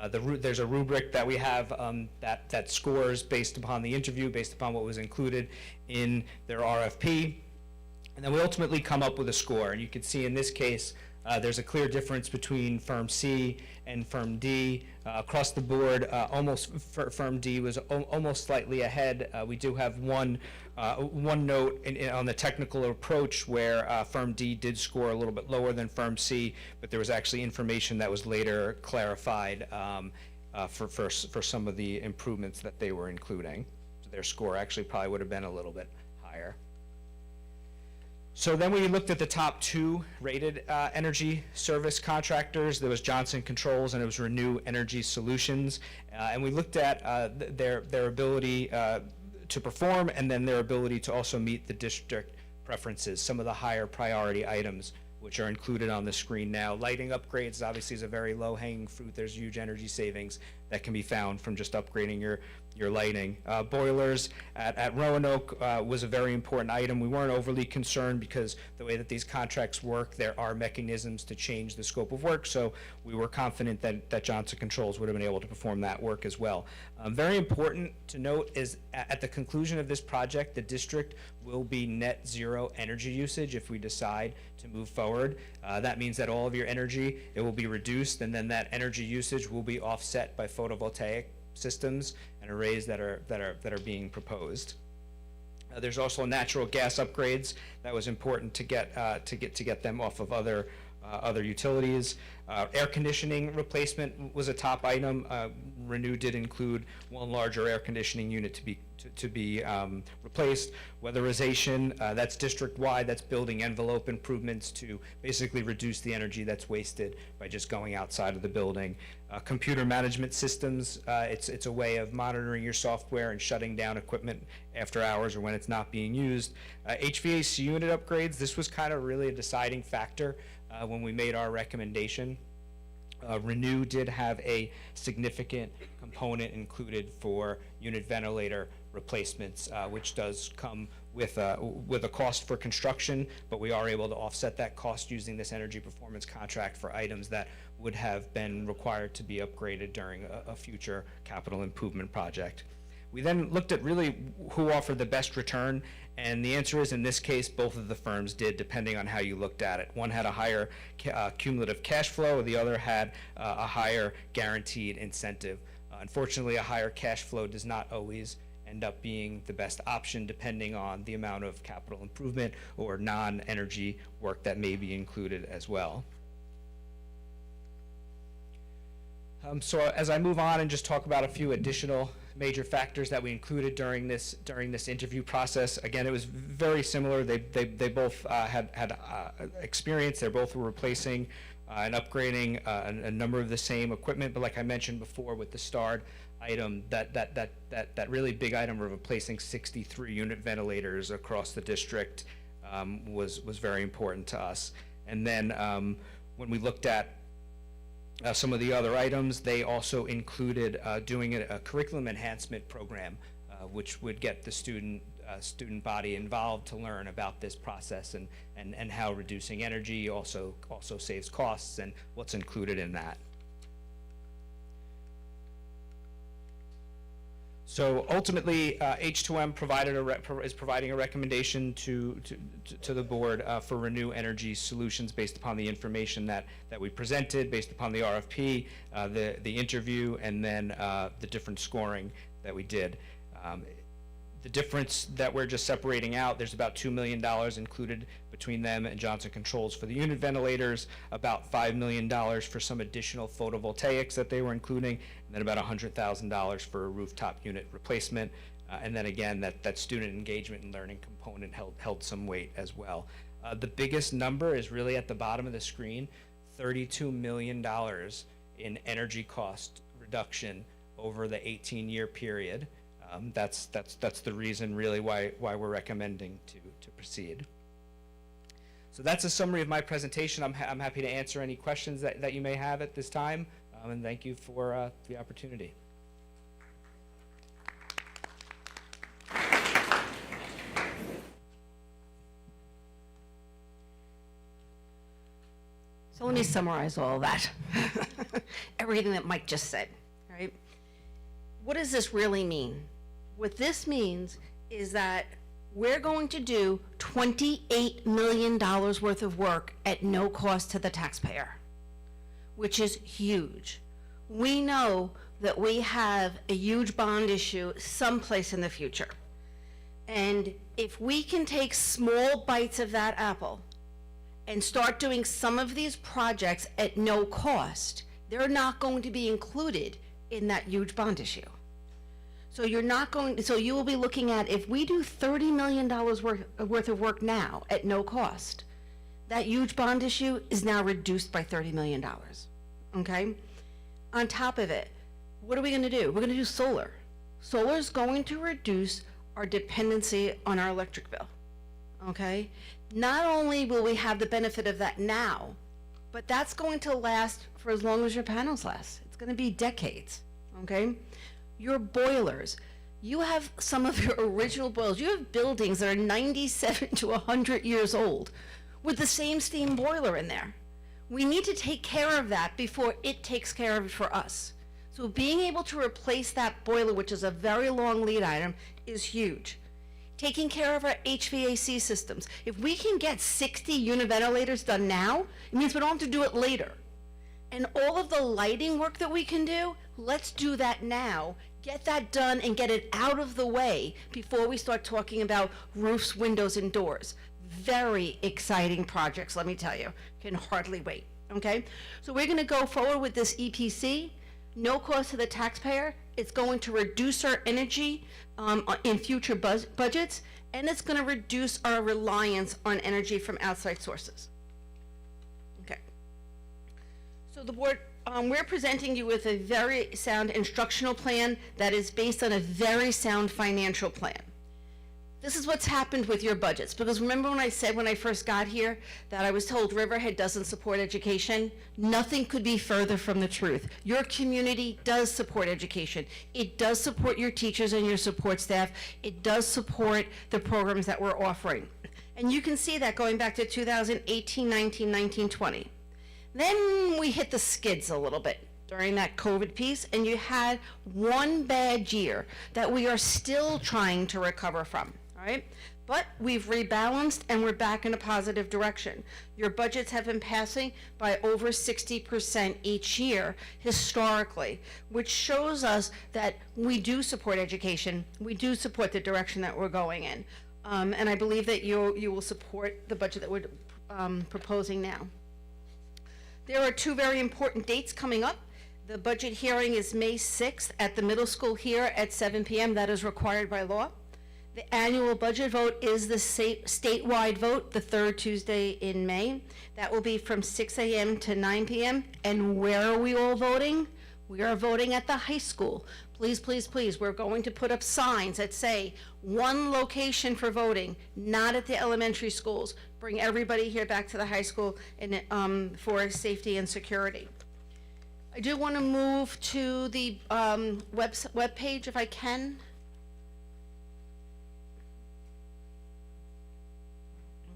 There's a rubric that we have that scores based upon the interview, based upon what was included in their RFP, and then we ultimately come up with a score. And you can see in this case, there's a clear difference between Firm C and Firm D. Across the board, Firm D was almost slightly ahead. We do have one note on the technical approach where Firm D did score a little bit lower than Firm C, but there was actually information that was later clarified for some of the improvements that they were including. So their score actually probably would have been a little bit higher. So then we looked at the top 2 rated energy service contractors. There was Johnson Controls and it was Renew Energy Solutions. And we looked at their ability to perform, and then their ability to also meet the district preferences, some of the higher priority items which are included on the screen now. Lighting upgrades obviously is a very low-hanging fruit. There's huge energy savings that can be found from just upgrading your lighting. Boilers at Roanoke was a very important item. We weren't overly concerned because the way that these contracts work, there are mechanisms to change the scope of work, so we were confident that Johnson Controls would have been able to perform that work as well. Very important to note is at the conclusion of this project, the district will be net zero energy usage if we decide to move forward. That means that all of your energy, it will be reduced, and then that energy usage will be offset by photovoltaic systems and arrays that are being proposed. There's also natural gas upgrades that was important to get them off of other utilities. Air conditioning replacement was a top item. Renew did include one larger air conditioning unit to be replaced. Weatherization, that's district-wide, that's building envelope improvements to basically reduce the energy that's wasted by just going outside of the building. Computer management systems, it's a way of monitoring your software and shutting down equipment after hours or when it's not being used. HVAC unit upgrades, this was kind of really a deciding factor when we made our recommendation. Renew did have a significant component included for unit ventilator replacements, which does come with a cost for construction, but we are able to offset that cost using this energy performance contract for items that would have been required to be upgraded during a future capital improvement project. We then looked at really who offered the best return, and the answer is, in this case, both of the firms did, depending on how you looked at it. One had a higher cumulative cash flow, the other had a higher guaranteed incentive. Unfortunately, a higher cash flow does not always end up being the best option depending on the amount of capital improvement or non-energy work that may be included as well. So as I move on and just talk about a few additional major factors that we included during this interview process. Again, it was very similar. They both had experience. They both were replacing and upgrading a number of the same equipment. But like I mentioned before, with the starred item, that really big item of replacing 63 unit ventilators across the district was very important to us. And then when we looked at some of the other items, they also included doing a curriculum enhancement program, which would get the student body involved to learn about this process and how reducing energy also saves costs and what's included in that. So ultimately, H2M is providing a recommendation to the board for Renew Energy Solutions based upon the information that we presented, based upon the RFP, the interview, and then the different scoring that we did. The difference that we're just separating out, there's about $2 million included between them and Johnson Controls for the unit ventilators, about $5 million for some additional photovoltaics that they were including, and then about $100,000 for a rooftop unit replacement. And then again, that student engagement and learning component held some weight as well. The biggest number is really at the bottom of the screen, $32 million in energy cost reduction over the 18-year period. That's the reason really why we're recommending to proceed. So that's a summary of my presentation. I'm happy to answer any questions that you may have at this time, and thank you for the opportunity. So let me summarize all of that. Everything that Mike just said, right? What does this really mean? What this means is that we're going to do $28 million worth of work at no cost to the taxpayer, which is huge. We know that we have a huge bond issue someplace in the future. And if we can take small bites of that apple and start doing some of these projects at no cost, they're not going to be included in that huge bond issue. So you're not going, so you will be looking at, if we do $30 million worth of work now at no cost, that huge bond issue is now reduced by $30 million, okay? On top of it, what are we gonna do? We're gonna do solar. Solar is going to reduce our dependency on our electric bill, okay? Not only will we have the benefit of that now, but that's going to last for as long as your panels last. It's gonna be decades, okay? Your boilers, you have some of your original boilers. You have buildings that are 97 to 100 years old with the same steam boiler in there. We need to take care of that before it takes care of it for us. So being able to replace that boiler, which is a very long lead item, is huge. Taking care of our HVAC systems. If we can get 60 unit ventilators done now, it means we don't have to do it later. And all of the lighting work that we can do, let's do that now. Get that done and get it out of the way before we start talking about roofs, windows, and doors. Very exciting projects, let me tell you. Can hardly wait, okay? So we're gonna go forward with this EPC, no cost to the taxpayer. It's going to reduce our energy in future budgets, and it's gonna reduce our reliance on energy from outside sources. Okay. So the board, we're presenting you with a very sound instructional plan that is based on a very sound financial plan. This is what's happened with your budgets, because remember when I said when I first got here that I was told Riverhead doesn't support education? Nothing could be further from the truth. Your community does support education. It does support your teachers and your support staff. It does support the programs that we're offering. And you can see that going back to 2018, 19, 19, 20. Then we hit the skids a little bit during that COVID piece, and you had one bad year that we are still trying to recover from, all right? But we've rebalanced and we're back in a positive direction. Your budgets have been passing by over 60% each year historically, which shows us that we do support education. We do support the direction that we're going in. And I believe that you will support the budget that we're proposing now. There are two very important dates coming up. The budget hearing is May 6th at the middle school here at 7 p.m. That is required by law. The annual budget vote is the statewide vote, the third Tuesday in May. That will be from 6 a.m. to 9 p.m. And where are we all voting? We are voting at the high school. Please, please, please, we're going to put up signs that say one location for voting, not at the elementary schools. Bring everybody here back to the high school and, for safety and security. I do want to move to the web page if I can.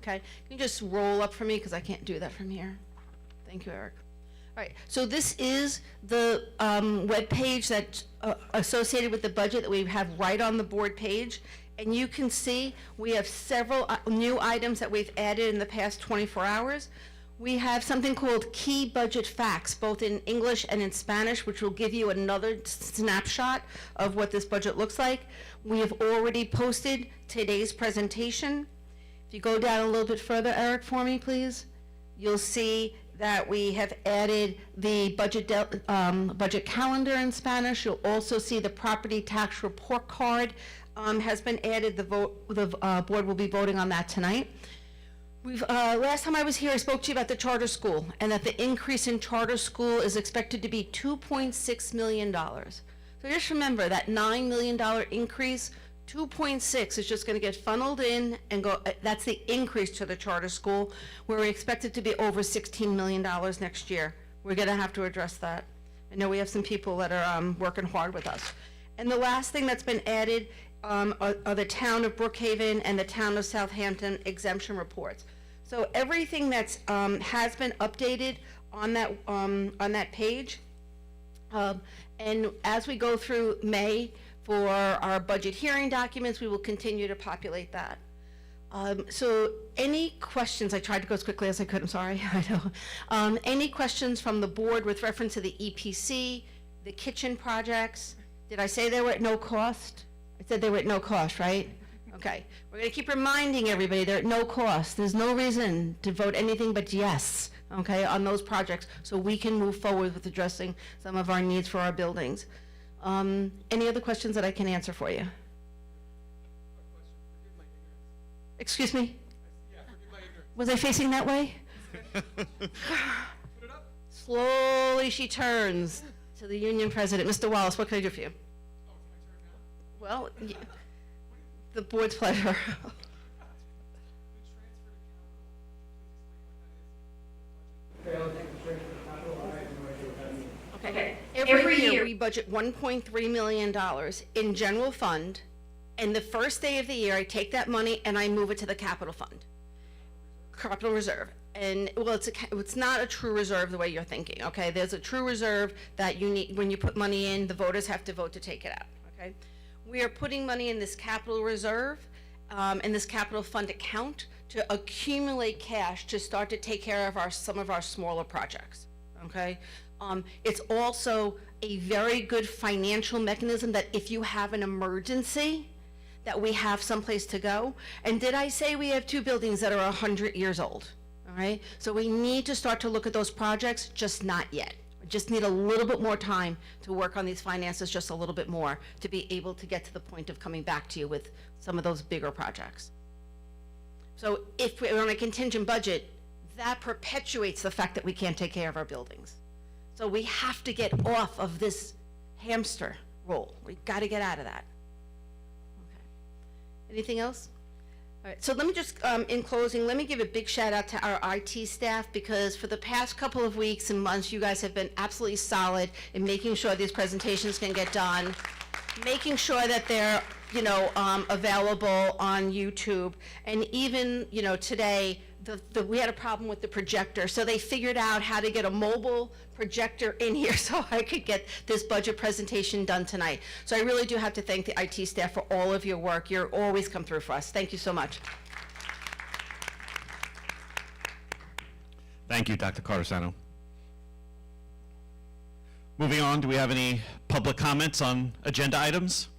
Okay, can you just roll up for me because I can't do that from here. Thank you, Eric. All right, so this is the web page that's associated with the budget that we have right on the board page. And you can see we have several new items that we've added in the past 24 hours. We have something called key budget facts, both in English and in Spanish, which will give you another snapshot of what this budget looks like. We have already posted today's presentation. If you go down a little bit further, Eric, for me, please, you'll see that we have added the budget calendar in Spanish. You'll also see the property tax report card has been added. The board will be voting on that tonight. Last time I was here, I spoke to you about the charter school and that the increase in charter school is expected to be $2.6 million. So just remember that $9 million increase, 2.6 is just going to get funneled in and go. That's the increase to the charter school, where we expect it to be over $16 million next year. We're going to have to address that. I know we have some people that are working hard with us. And the last thing that's been added are the town of Brookhaven and the town of Southampton exemption reports. So everything that's has been updated on that page. And as we go through May, for our budget hearing documents, we will continue to populate that. So any questions, I tried to go as quickly as I could, I'm sorry, I know. Any questions from the board with reference to the EPC, the kitchen projects? Did I say they were at no cost? I said they were at no cost, right? Okay, we're gonna keep reminding everybody they're at no cost. There's no reason to vote anything but yes, okay, on those projects, so we can move forward with addressing some of our needs for our buildings. Any other questions that I can answer for you? Excuse me? Was I facing that way? Slowly she turns to the union president. Mr. Wallace, what can I do for you? Well, the board's pleasure. Okay. Every year we budget $1.3 million in general fund, and the first day of the year I take that money and I move it to the capital fund, capital reserve. And well, it's not a true reserve the way you're thinking. Okay, there's a true reserve that you need when you put money in. The voters have to vote to take it out. Okay, we are putting money in this capital reserve, in this capital fund account to accumulate cash to start to take care of some of our smaller projects. Okay. It's also a very good financial mechanism that if you have an emergency, that we have someplace to go. And did I say we have two buildings that are 100 years old? All right, so we need to start to look at those projects, just not yet. We just need a little bit more time to work on these finances, just a little bit more, to be able to get to the point of coming back to you with some of those bigger projects. So if we're on a contingent budget, that perpetuates the fact that we can't take care of our buildings. So we have to get off of this hamster roll. We've got to get out of that. Okay. Anything else? All right, so let me just, in closing, let me give a big shout out to our IT staff, because for the past couple of weeks and months, you guys have been absolutely solid in making sure these presentations can get done, making sure that they're, available on YouTube, and even, today, we had a problem with the projector, so they figured out how to get a mobile projector in here so I could get this budget presentation done tonight. So I really do have to thank the IT staff for all of your work. You're always come through for us. Thank you so much. Thank you, Dr. Cartasano. Moving on, do we have any public comments on agenda items?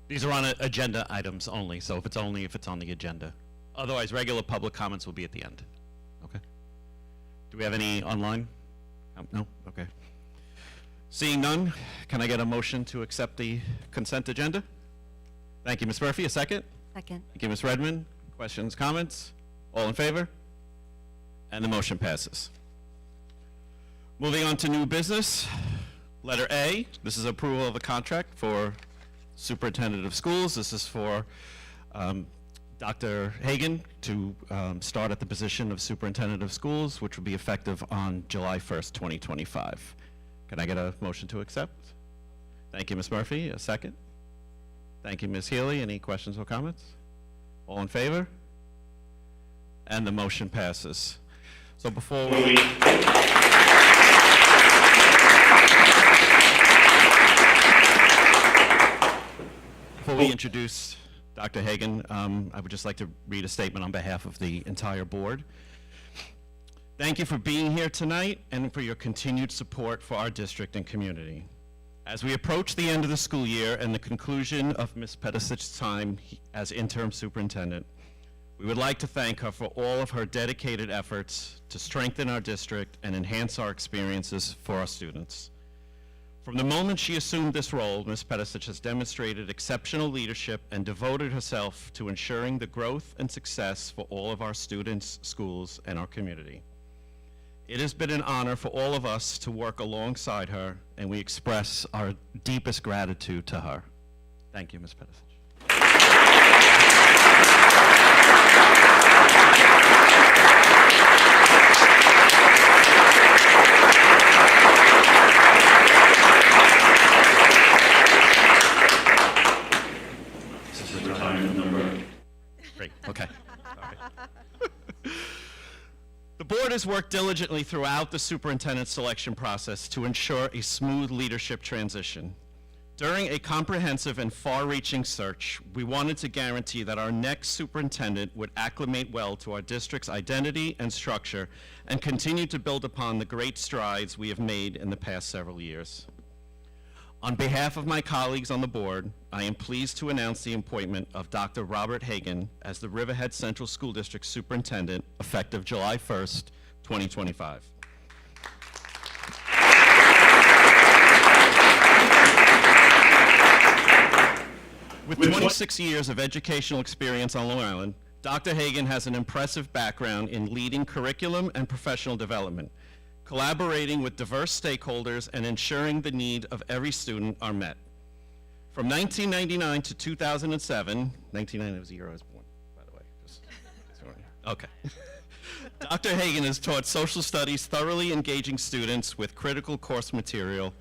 These are on agenda items only, so if it's on the agenda. Otherwise, regular public comments will be at the end. Okay. Do we have any online? No? Okay. Seeing none, can I get a motion to accept the consent agenda? Thank you, Ms. Murphy. A second? Second. Thank you, Ms. Redmond. Questions, comments? All in favor? And the motion passes. Moving on to new business. Letter A, this is approval of a contract for Superintendent of Schools. This is for Dr. Hagan to start at the position of Superintendent of Schools, which will be effective on July 1st, 2025. Can I get a motion to accept? Thank you, Ms. Murphy. A second? Thank you, Ms. Healy. Any questions or comments? All in favor? And the motion passes. So before we... Before we introduce Dr. Hagan, I would just like to read a statement on behalf of the entire board. Thank you for being here tonight and for your continued support for our district and community. As we approach the end of the school year and the conclusion of Ms. Pedisic's time as interim superintendent, we would like to thank her for all of her dedicated efforts to strengthen our district and enhance our experiences for our students. From the moment she assumed this role, Ms. Pedisic has demonstrated exceptional leadership and devoted herself to ensuring the growth and success for all of our students, schools, and our community. It has been an honor for all of us to work alongside her, and we express our deepest gratitude to her. Thank you, Ms. Pedisic. Great, okay. The board has worked diligently throughout the superintendent selection process to ensure a smooth leadership transition. During a comprehensive and far-reaching search, we wanted to guarantee that our next superintendent would acclimate well to our district's identity and structure and continue to build upon the great strides we have made in the past several years. On behalf of my colleagues on the board, I am pleased to announce the appointment of Dr. Robert Hagan as the Riverhead Central School District Superintendent effective July 1st, 2025. With 26 years of educational experience on Long Island, Dr. Hagan has an impressive background in leading curriculum and professional development, collaborating with diverse stakeholders, and ensuring the need of every student are met. From 1999 to 2007, 1999 was the year I was born, by the way. Okay. Dr. Hagan has taught social studies, thoroughly engaging students with critical course material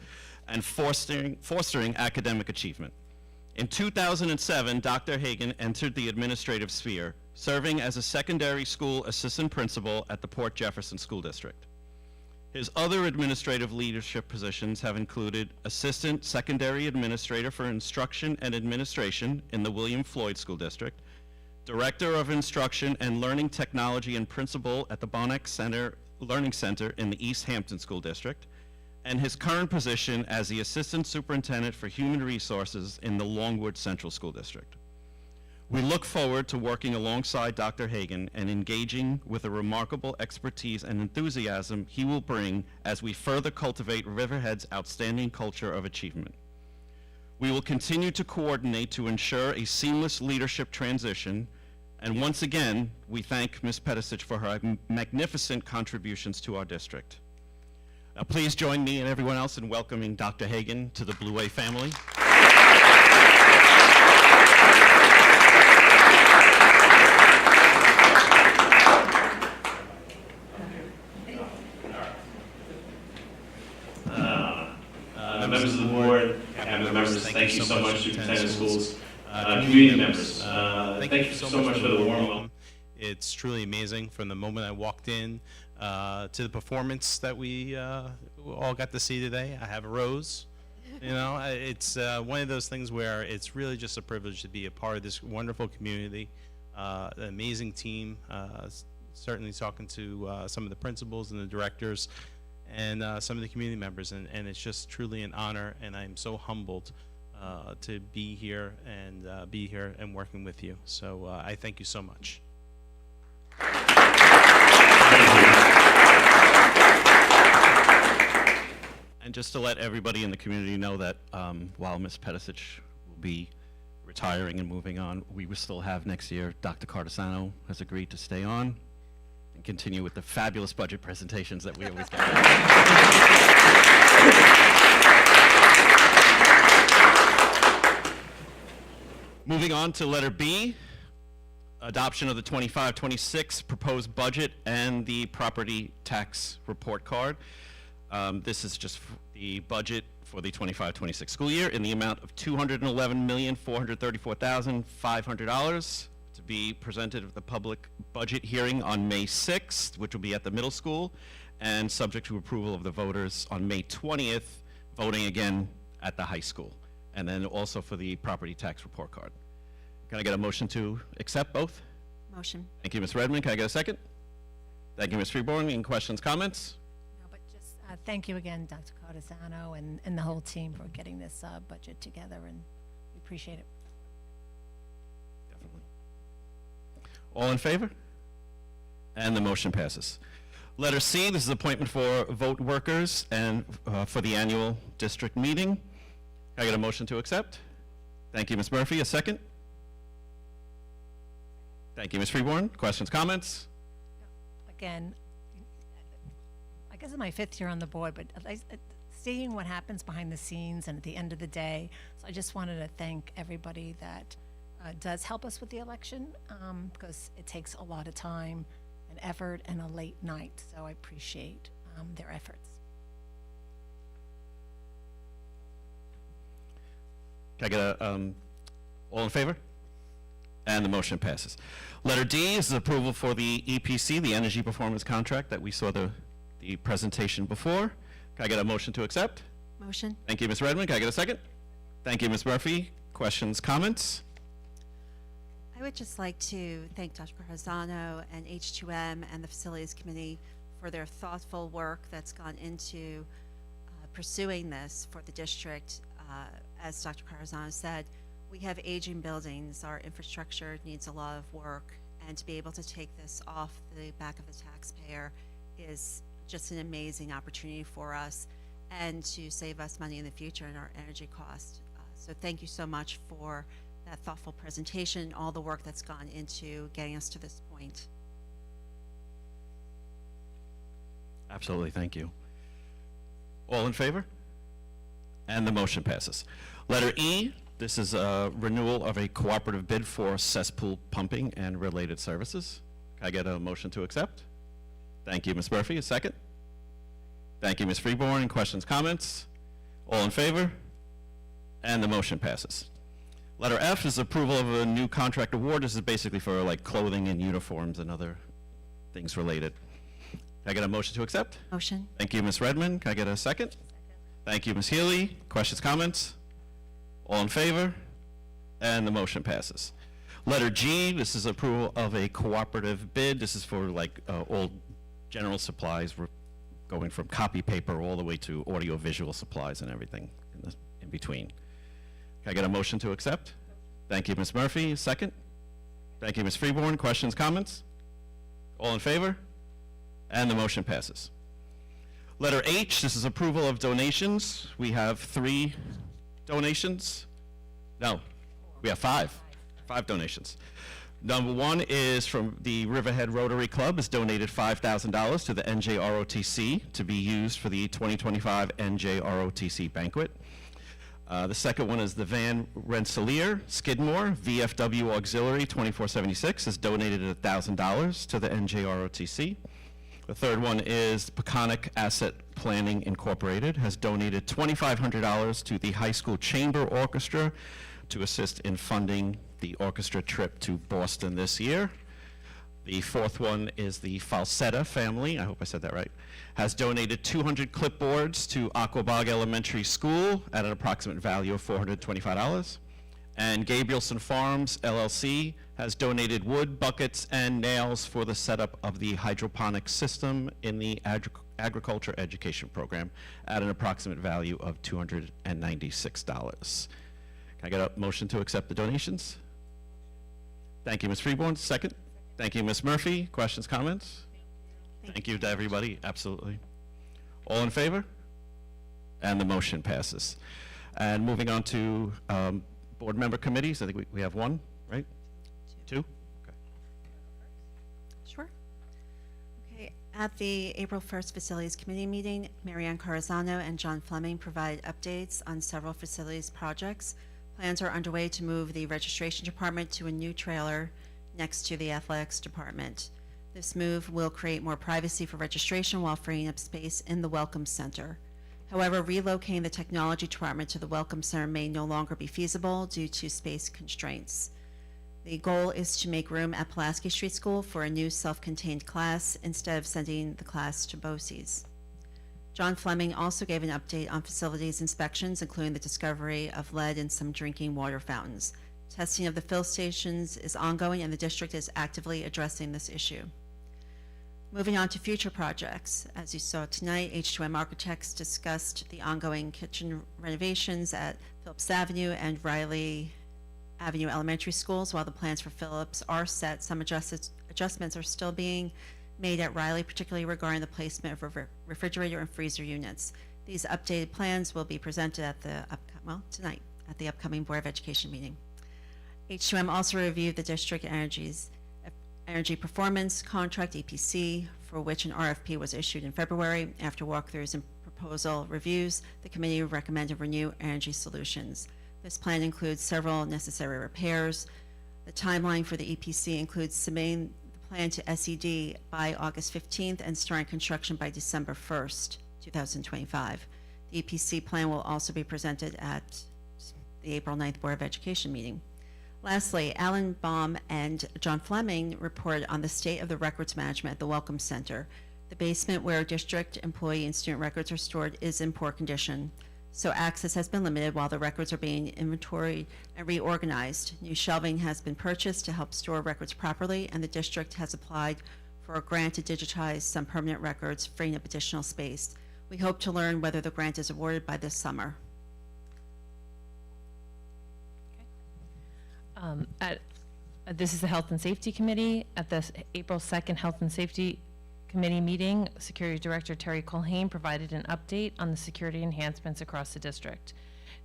and fostering academic achievement. In 2007, Dr. Hagan entered the administrative sphere, serving as a secondary school assistant principal at the Port Jefferson School District. His other administrative leadership positions have included Assistant Secondary Administrator for Instruction and Administration in the William Floyd School District, Director of Instruction and Learning Technology and Principal at the Bonac Learning Center in the East Hampton School District, and his current position as the Assistant Superintendent for Human Resources in the Longwood Central School District. We look forward to working alongside Dr. Hagan and engaging with the remarkable expertise and enthusiasm he will bring as we further cultivate Riverhead's outstanding culture of achievement. We will continue to coordinate to ensure a seamless leadership transition, and once again, we thank Ms. Pedisic for her magnificent contributions to our district. Now please join me and everyone else in welcoming Dr. Hagan to the Blue Wave family. Members of the board, cabinet members, thank you so much, Superintendent of Schools, community members, thank you so much for the warm welcome. It's truly amazing from the moment I walked in to the performance that we all got to see today. I have a rose. You know, it's one of those things where it's really just a privilege to be a part of this wonderful community, an amazing team. Certainly talking to some of the principals and the directors and some of the community members, and it's just truly an honor, and I'm so humbled to be here and working with you. So I thank you so much. And just to let everybody in the community know that while Ms. Pedicic will be retiring and moving on, we will still have next year, Dr. Cardesano has agreed to stay on and continue with the fabulous budget presentations that we always get. Moving on to letter B, adoption of the 25-26 proposed budget and the property tax report card. This is just the budget for the 25-26 school year in the amount of $211,434,500 to be presented at the public budget hearing on May 6th, which will be at the middle school, and subject to approval of the voters on May 20th, voting again at the high school, and then also for the property tax report card. Can I get a motion to accept both? Motion. Thank you, Ms. Redmond. Can I get a second? Thank you, Ms. Freeborn. Any questions, comments? Thank you again, Dr. Cardesano, and the whole team for getting this budget together, and we appreciate it. Definitely. All in favor? And the motion passes. Letter C, this is appointment for vote workers and for the annual district meeting. Can I get a motion to accept? Thank you, Ms. Murphy. A second? Thank you, Ms. Freeborn. Questions, comments? Again, I guess it's my 5th year on the board, but seeing what happens behind the scenes and at the end of the day, so I just wanted to thank everybody that does help us with the election, because it takes a lot of time and effort and a late night, so I appreciate their efforts. Can I get a, all in favor? And the motion passes. Letter D is approval for the EPC, the energy performance contract that we saw the presentation before. Can I get a motion to accept? Motion. Thank you, Ms. Redmond. Can I get a second? Thank you, Ms. Murphy. Questions, comments? I would just like to thank Dr. Cardesano and H2M and the Facilities Committee for their thoughtful work that's gone into pursuing this for the district. As Dr. Cardesano said, we have aging buildings. Our infrastructure needs a lot of work, and to be able to take this off the back of the taxpayer is just an amazing opportunity for us and to save us money in the future in our energy cost. So thank you so much for that thoughtful presentation, all the work that's gone into getting us to this point. Absolutely, thank you. All in favor? And the motion passes. Letter E, this is a renewal of a cooperative bid for cesspool pumping and related services. Can I get a motion to accept? Thank you, Ms. Murphy. A second? Thank you, Ms. Freeborn. Any questions, comments? All in favor? And the motion passes. Letter F is approval of a new contract award. This is basically for like clothing and uniforms and other things related. Can I get a motion to accept? Motion. Thank you, Ms. Redmond. Can I get a second? Thank you, Ms. Healy. Questions, comments? All in favor? And the motion passes. Letter G, this is approval of a cooperative bid. This is for like all general supplies. We're going from copy paper all the way to audio-visual supplies and everything in between. Can I get a motion to accept? Thank you, Ms. Murphy. Second? Thank you, Ms. Freeborn. Questions, comments? All in favor? And the motion passes. Letter H, this is approval of donations. We have 3 donations. No, we have 5 donations. Number 1 is from the Riverhead Rotary Club, has donated $5,000 to the NJROTC to be used for the 2025 NJROTC banquet. The second one is the Van Rensselaer Skidmore VFW Auxiliary 2476 has donated $1,000 to the NJROTC. The third one is Peconic Asset Planning Incorporated has donated $2,500 to the high school chamber orchestra to assist in funding the orchestra trip to Boston this year. The fourth one is the Falsetta family, I hope I said that right, has donated 200 clipboards to Aquabog Elementary School at an approximate value of $425. And Gabrielson Farms LLC has donated wood, buckets, and nails for the setup of the hydroponic system in the agriculture education program at an approximate value of $296. Can I get a motion to accept the donations? Thank you, Ms. Freeborn. Second. Thank you, Ms. Murphy. Questions, comments? Thank you to everybody. Absolutely. All in favor? And the motion passes. And moving on to board member committees. I think we have one, right? Two? Okay. Sure. Okay, at the April 1st Facilities Committee meeting, Marianne Corazano and John Fleming provided updates on several facilities projects. Plans are underway to move the registration department to a new trailer next to the athletics department. This move will create more privacy for registration while freeing up space in the Welcome Center. However, relocating the technology department to the Welcome Center may no longer be feasible due to space constraints. The goal is to make room at Pulaski Street School for a new self-contained class instead of sending the class to BOCES. John Fleming also gave an update on facilities inspections, including the discovery of lead in some drinking water fountains. Testing of the fill stations is ongoing, and the district is actively addressing this issue. Moving on to future projects. As you saw tonight, H2M Architects discussed the ongoing kitchen renovations at Phillips Avenue and Riley Avenue Elementary Schools. While the plans for Phillips are set, some adjustments are still being made at Riley, particularly regarding the placement of refrigerator and freezer units. These updated plans will be presented at the tonight at the upcoming Board of Education meeting. H2M also reviewed the district energy performance contract, EPC, for which an RFP was issued in February. After walkthroughs and proposal reviews, the committee recommended Renew Energy Solutions. This plan includes several necessary repairs. The timeline for the EPC includes submitting the plan to SED by August 15th and starting construction by December 1st, 2025. The EPC plan will also be presented at the April 9th Board of Education meeting. Lastly, Alan Baum and John Fleming reported on the state of the records management at the Welcome Center. The basement where district employee and student records are stored is in poor condition, so access has been limited while the records are being inventoried and reorganized. New shelving has been purchased to help store records properly, and the district has applied for a grant to digitize some permanent records, freeing up additional space. We hope to learn whether the grant is awarded by this summer. This is the Health and Safety Committee. At the April 2nd Health and Safety Committee meeting, Security Director Terry Colhane provided an update on the security enhancements across the district.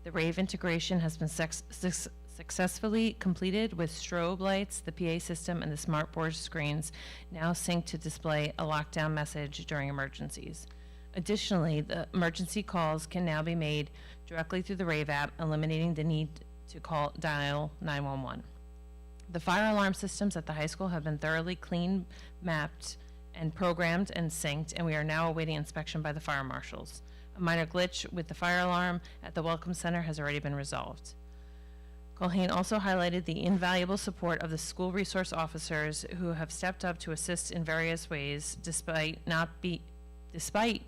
The rave integration has been successfully completed with strobe lights, the PA system, and the smart board screens now synced to display a lockdown message during emergencies. Additionally, the emergency calls can now be made directly through the rave app, eliminating the need to dial 911. The fire alarm systems at the high school have been thoroughly cleaned, mapped, and programmed and synced, and we are now awaiting inspection by the fire marshals. A minor glitch with the fire alarm at the Welcome Center has already been resolved. Colhane also highlighted the invaluable support of the school resource officers who have stepped up to assist in various ways despite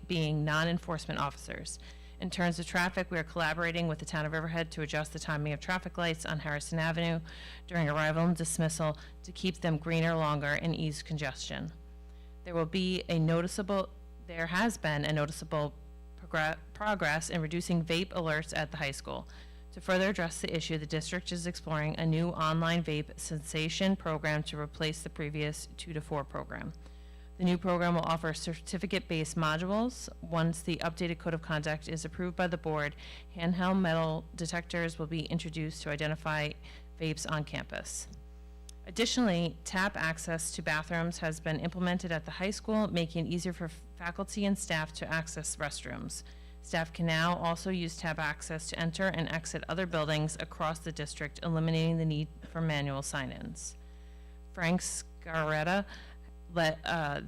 being non-enforcement officers. In terms of traffic, we are collaborating with the town of Riverhead to adjust the timing of traffic lights on Harrison Avenue during arrival and dismissal to keep them greener longer and ease congestion. There has been a noticeable progress in reducing vape alerts at the high school. To further address the issue, the district is exploring a new online vape cessation program to replace the previous 2-to-4 program. The new program will offer certificate-based modules. Once the updated code of conduct is approved by the board, handheld metal detectors will be introduced to identify vapes on campus. Additionally, tap access to bathrooms has been implemented at the high school, making it easier for faculty and staff to access restrooms. Staff can now also use tap access to enter and exit other buildings across the district, eliminating the need for manual sign-ins. Frank Scarretta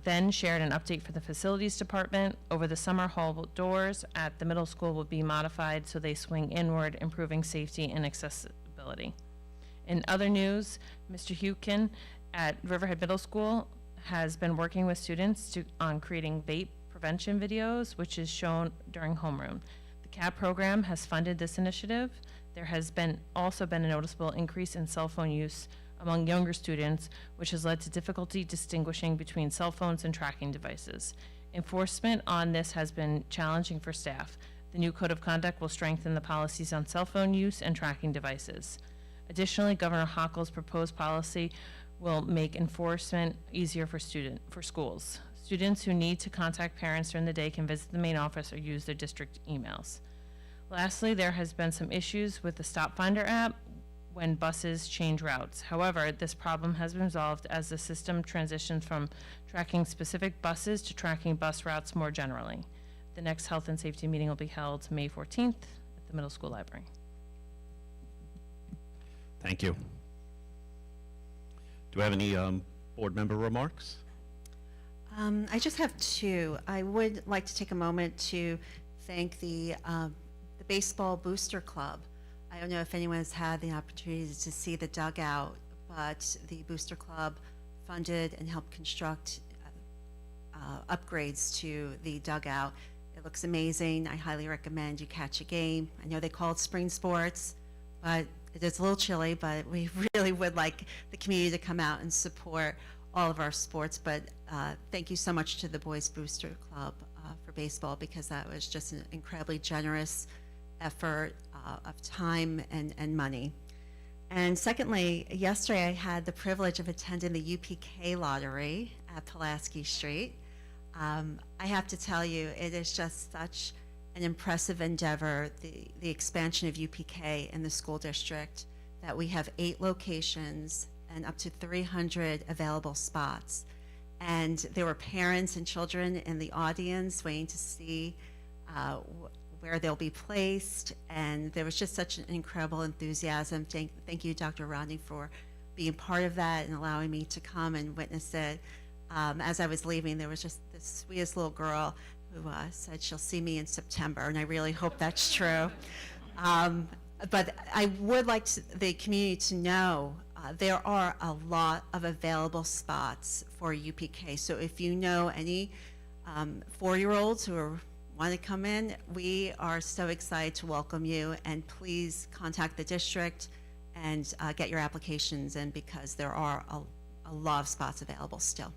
then shared an update for the facilities department. Over the summer, hall doors at the middle school will be modified so they swing inward, improving safety and accessibility. accessibility. In other news, Mr. Hukin at Riverhead Middle School has been working with students on creating vape prevention videos, which is shown during homeroom. The CAB program has funded this initiative. There has also been a noticeable increase in cell phone use among younger students, which has led to difficulty distinguishing between cell phones and tracking devices. Enforcement on this has been challenging for staff. The new code of conduct will strengthen the policies on cell phone use and tracking devices. Additionally, Governor Hochul's proposed policy will make enforcement easier for schools. Students who need to contact parents during the day can visit the main office or use their district emails. Lastly, there has been some issues with the Stop Finder app when buses change routes. However, this problem has been resolved as the system transitions from tracking specific buses to tracking bus routes more generally. The next health and safety meeting will be held May 14th at the middle school library. Thank you. Do we have any board member remarks? I just have two. I would like to take a moment to thank the Baseball Booster Club. I don't know if anyone has had the opportunity to see the dugout, but the Booster Club funded and helped construct upgrades to the dugout. It looks amazing. I highly recommend you catch a game. I know they call it spring sports, but it is a little chilly, but we really would like the community to come out and support all of our sports. But thank you so much to the Boys Booster Club for baseball, because that was just an incredibly generous effort of time and money. And secondly, yesterday I had the privilege of attending the UPK lottery at Pulaski Street. I have to tell you, it is just such an impressive endeavor, the expansion of UPK in the school district, that we have 8 locations and up to 300 available spots. And there were parents and children in the audience waiting to see where they'll be placed, and there was just such an incredible enthusiasm. Thank you, Dr. Rodney, for being part of that and allowing me to come and witness it. As I was leaving, there was just the sweetest little girl who said she'll see me in September, and I really hope that's true. But I would like the community to know there are a lot of available spots for UPK. So if you know any 4-year-olds who want to come in, we are so excited to welcome you, and please contact the district and get your applications in, because there are a lot of spots available still.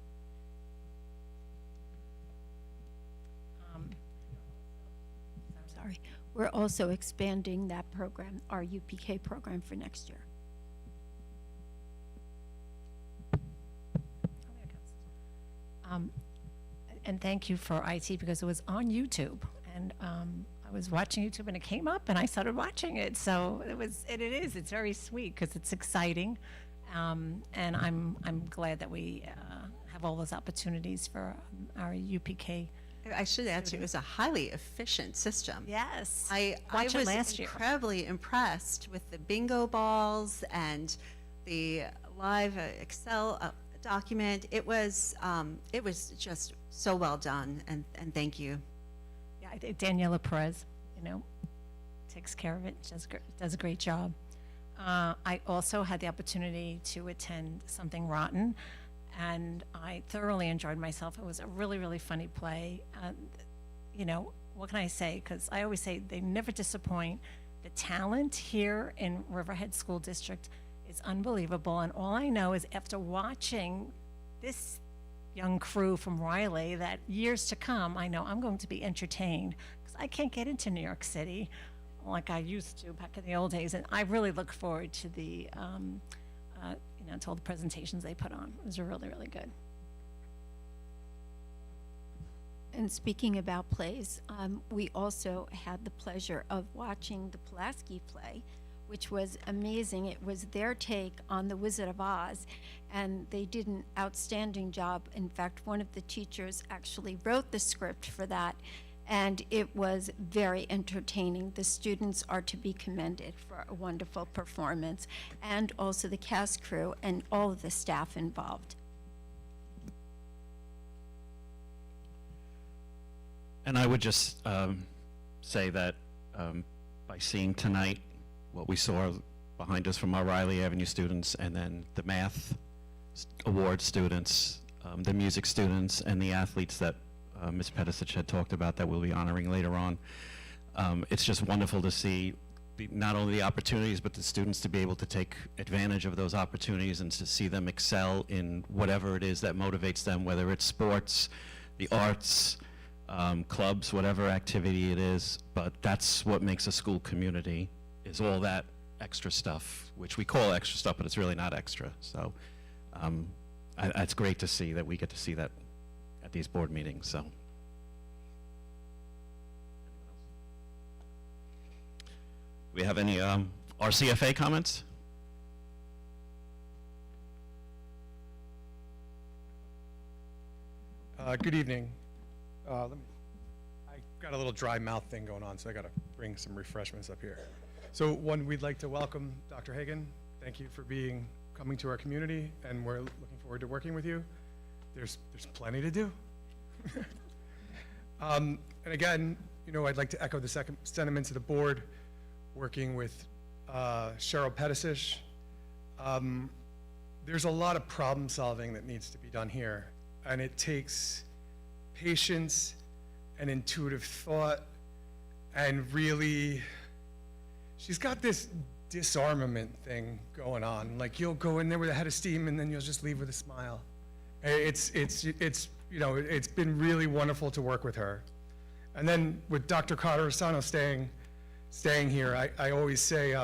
I'm sorry. We're also expanding that program, our UPK program, for next year. And thank you for IT, because it was on YouTube, and I was watching YouTube and it came up and I started watching it. So it's very sweet because it's exciting, and I'm glad that we have all those opportunities for our UPK. I should add too, it was a highly efficient system. Yes. I Watched it was last year. incredibly impressed with the bingo balls and the live Excel document. It was just so well done, and thank you. Yeah, I think Daniela Perez, takes care of it. She does a great job. I also had the opportunity to attend Something Rotten, and I thoroughly enjoyed myself. It was a really, really funny play. What can I say? Because I always say they never disappoint. The talent here in Riverhead School District is unbelievable, and all I know is after watching this young crew from Riley, that years to come, I know I'm going to be entertained, because I can't get into New York City like I used to back in the old days, and I really look forward to to all the presentations they put on. It was really, really good. And speaking about plays, we also had the pleasure of watching the Pulaski play, which was amazing. It was their take on The Wizard of Oz, and they did an outstanding job. In fact, one of the teachers actually wrote the script for that, and it was very entertaining. The students are to be commended for a wonderful performance, and also the cast crew and all of the staff involved. And I would just say that by seeing tonight what we saw behind us from our Riley Avenue students, and then the math award students, the music students, and the athletes that Ms. Pedicic had talked about that we'll be honoring later on. It's just wonderful to see not only the opportunities, but the students to be able to take advantage of those opportunities and to see them excel in whatever it is that motivates them, whether it's sports, the arts, clubs, whatever activity it is. But that's what makes a school community, is all that extra stuff, which we call extra stuff, but it's really not extra. So it's great to see that we get to see that at these board meetings. So. Do we have any RCFA comments? Good evening. I got a little dry mouth thing going on, so I got to bring some refreshments up here. So one, we'd like to welcome Dr. Hagan. Thank you for coming to our community, and we're looking forward to working with you. There's plenty to do. And again, I'd like to echo the sentiments of the board, working with Cheryl Pedicic. There's a lot of problem solving that needs to be done here, and it takes patience and intuitive thought, and really, she's got this disarmament thing going on. Like, you'll go in there with a head of steam and then you'll just leave with a smile. It's been really wonderful to work with her. And then with Dr. Carter-Asano staying here, I always say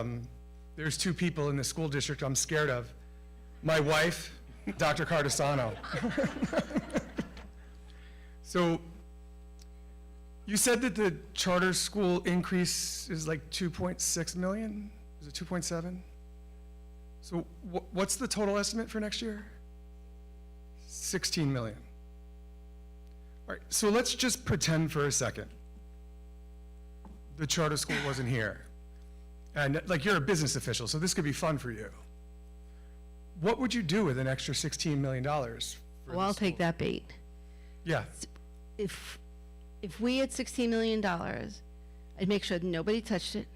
there's two people in the school district I'm scared of. My wife, Dr. Carter-Asano. So you said that the charter school increase is like 2.6 million? Is it 2.7? So what's the total estimate for next year? 16 million. All right, so let's just pretend for a second the charter school wasn't here. And like, you're a business official, so this could be fun for you. What would you do with an extra $16 million? Well, I'll take that bait. Yeah. If we had $16 million, I'd make sure nobody touched it,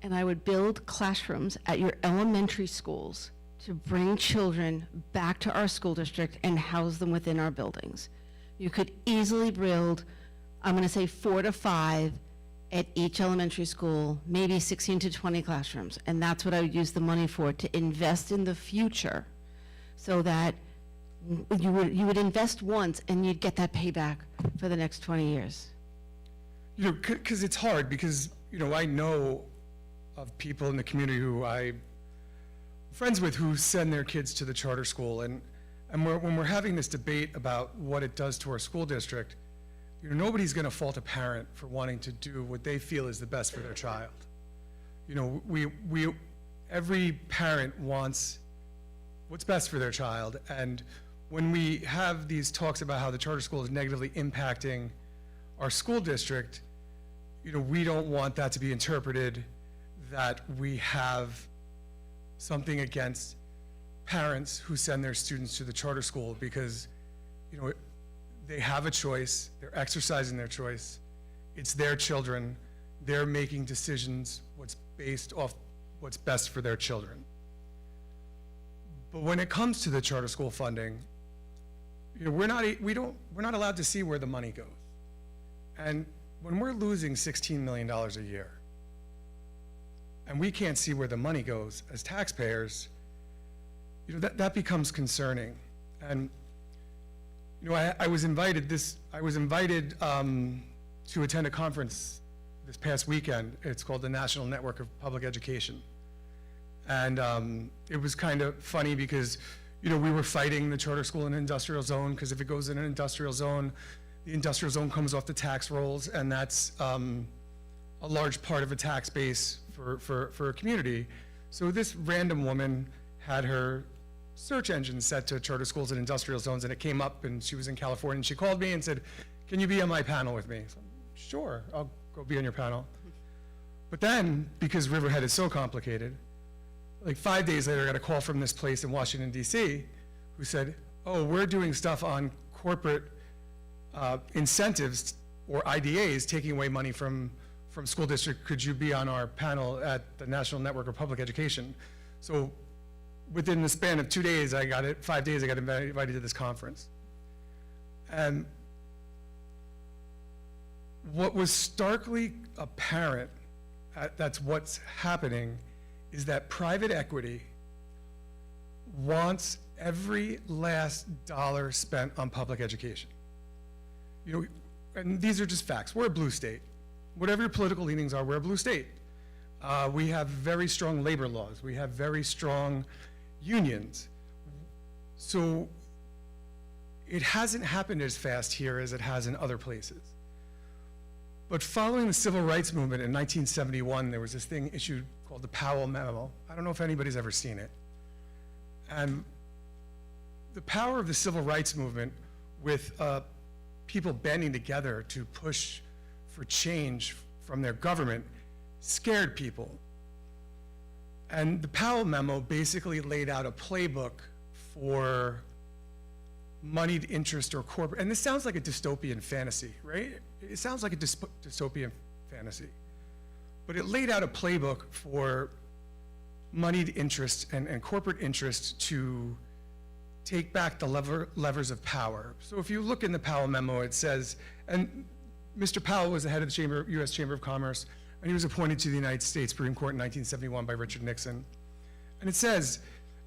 and I would build classrooms at your elementary schools to bring children back to our school district and house them within our buildings. You could easily build, I'm going to say 4 to 5 at each elementary school, maybe 16 to 20 classrooms, and that's what I would use the money for, to invest in the future, so that you would invest once and you'd get that payback for the next 20 years. Because it's hard, because I know of people in the community who I'm friends with who send their kids to the charter school, and when we're having this debate about what it does to our school district, nobody's going to fault a parent for wanting to do what they feel is the best for their child. Every parent wants what's best for their child, and when we have these talks about how the charter school is negatively impacting our school district, we don't want that to be interpreted that we have something against parents who send their students to the charter school, because they have a choice, they're exercising their choice, it's their children, they're making decisions what's based off what's best for their children. But when it comes to the charter school funding, we're not allowed to see where the money goes. And when we're losing $16 million a year, and we can't see where the money goes as taxpayers, that becomes concerning. And I was invited to attend a conference this past weekend. It's called the National Network of Public Education. And it was kind of funny because, we were fighting the charter school in an industrial zone, because if it goes in an industrial zone, the industrial zone comes off the tax rolls, and that's a large part of a tax base for a community. So this random woman had her search engine set to charter schools and industrial zones, and it came up, and she was in California, and she called me and said, "Can you be on my panel with me?" So, sure, I'll go be on your panel. But then, because Riverhead is so complicated, like 5 days later, I got a call from this place in Washington, D.C., who said, "Oh, we're doing stuff on corporate incentives or IDAs, taking away money from from school district, could you be on our panel at the National Network of Public Education? So within the span of 2 days, 5 days, I got invited to this conference. And what was starkly apparent, that's what's happening, is that private equity wants every last dollar spent on public education. You know, and these are just facts. We're a blue state. Whatever your political leanings are, we're a blue state. We have very strong labor laws. We have very strong unions. So it hasn't happened as fast here as it has in other places. But following the civil rights movement in 1971, there was this thing issued called the Powell Memo. I don't know if anybody's ever seen it. And the power of the civil rights movement with people banding together to push for change from their government scared people. And the Powell Memo basically laid out a playbook for moneyed interest or corporate, and this sounds like a dystopian fantasy, right? It sounds like a dystopian fantasy. But it laid out a playbook for moneyed interest and corporate interest to take back the levers of power. So if you look in the Powell Memo, it says, and Mr. Powell was the head of the U.S. Chamber of Commerce, and he was appointed to the United States Supreme Court in 1971 by Richard Nixon. And it says,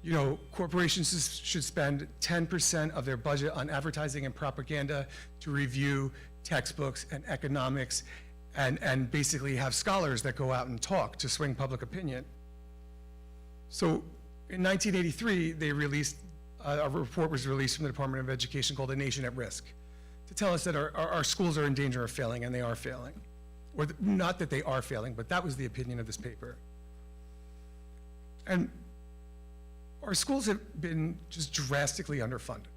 you know, corporations should spend 10% of their budget on advertising and propaganda to review textbooks and economics and basically have scholars that go out and talk to swing public opinion. So in 1983, they released, a report was released from the Department of Education called A Nation at Risk to tell us that our schools are in danger of failing, and they are failing. Or not that they are failing, but that was the opinion of this paper. And our schools have been just drastically underfunded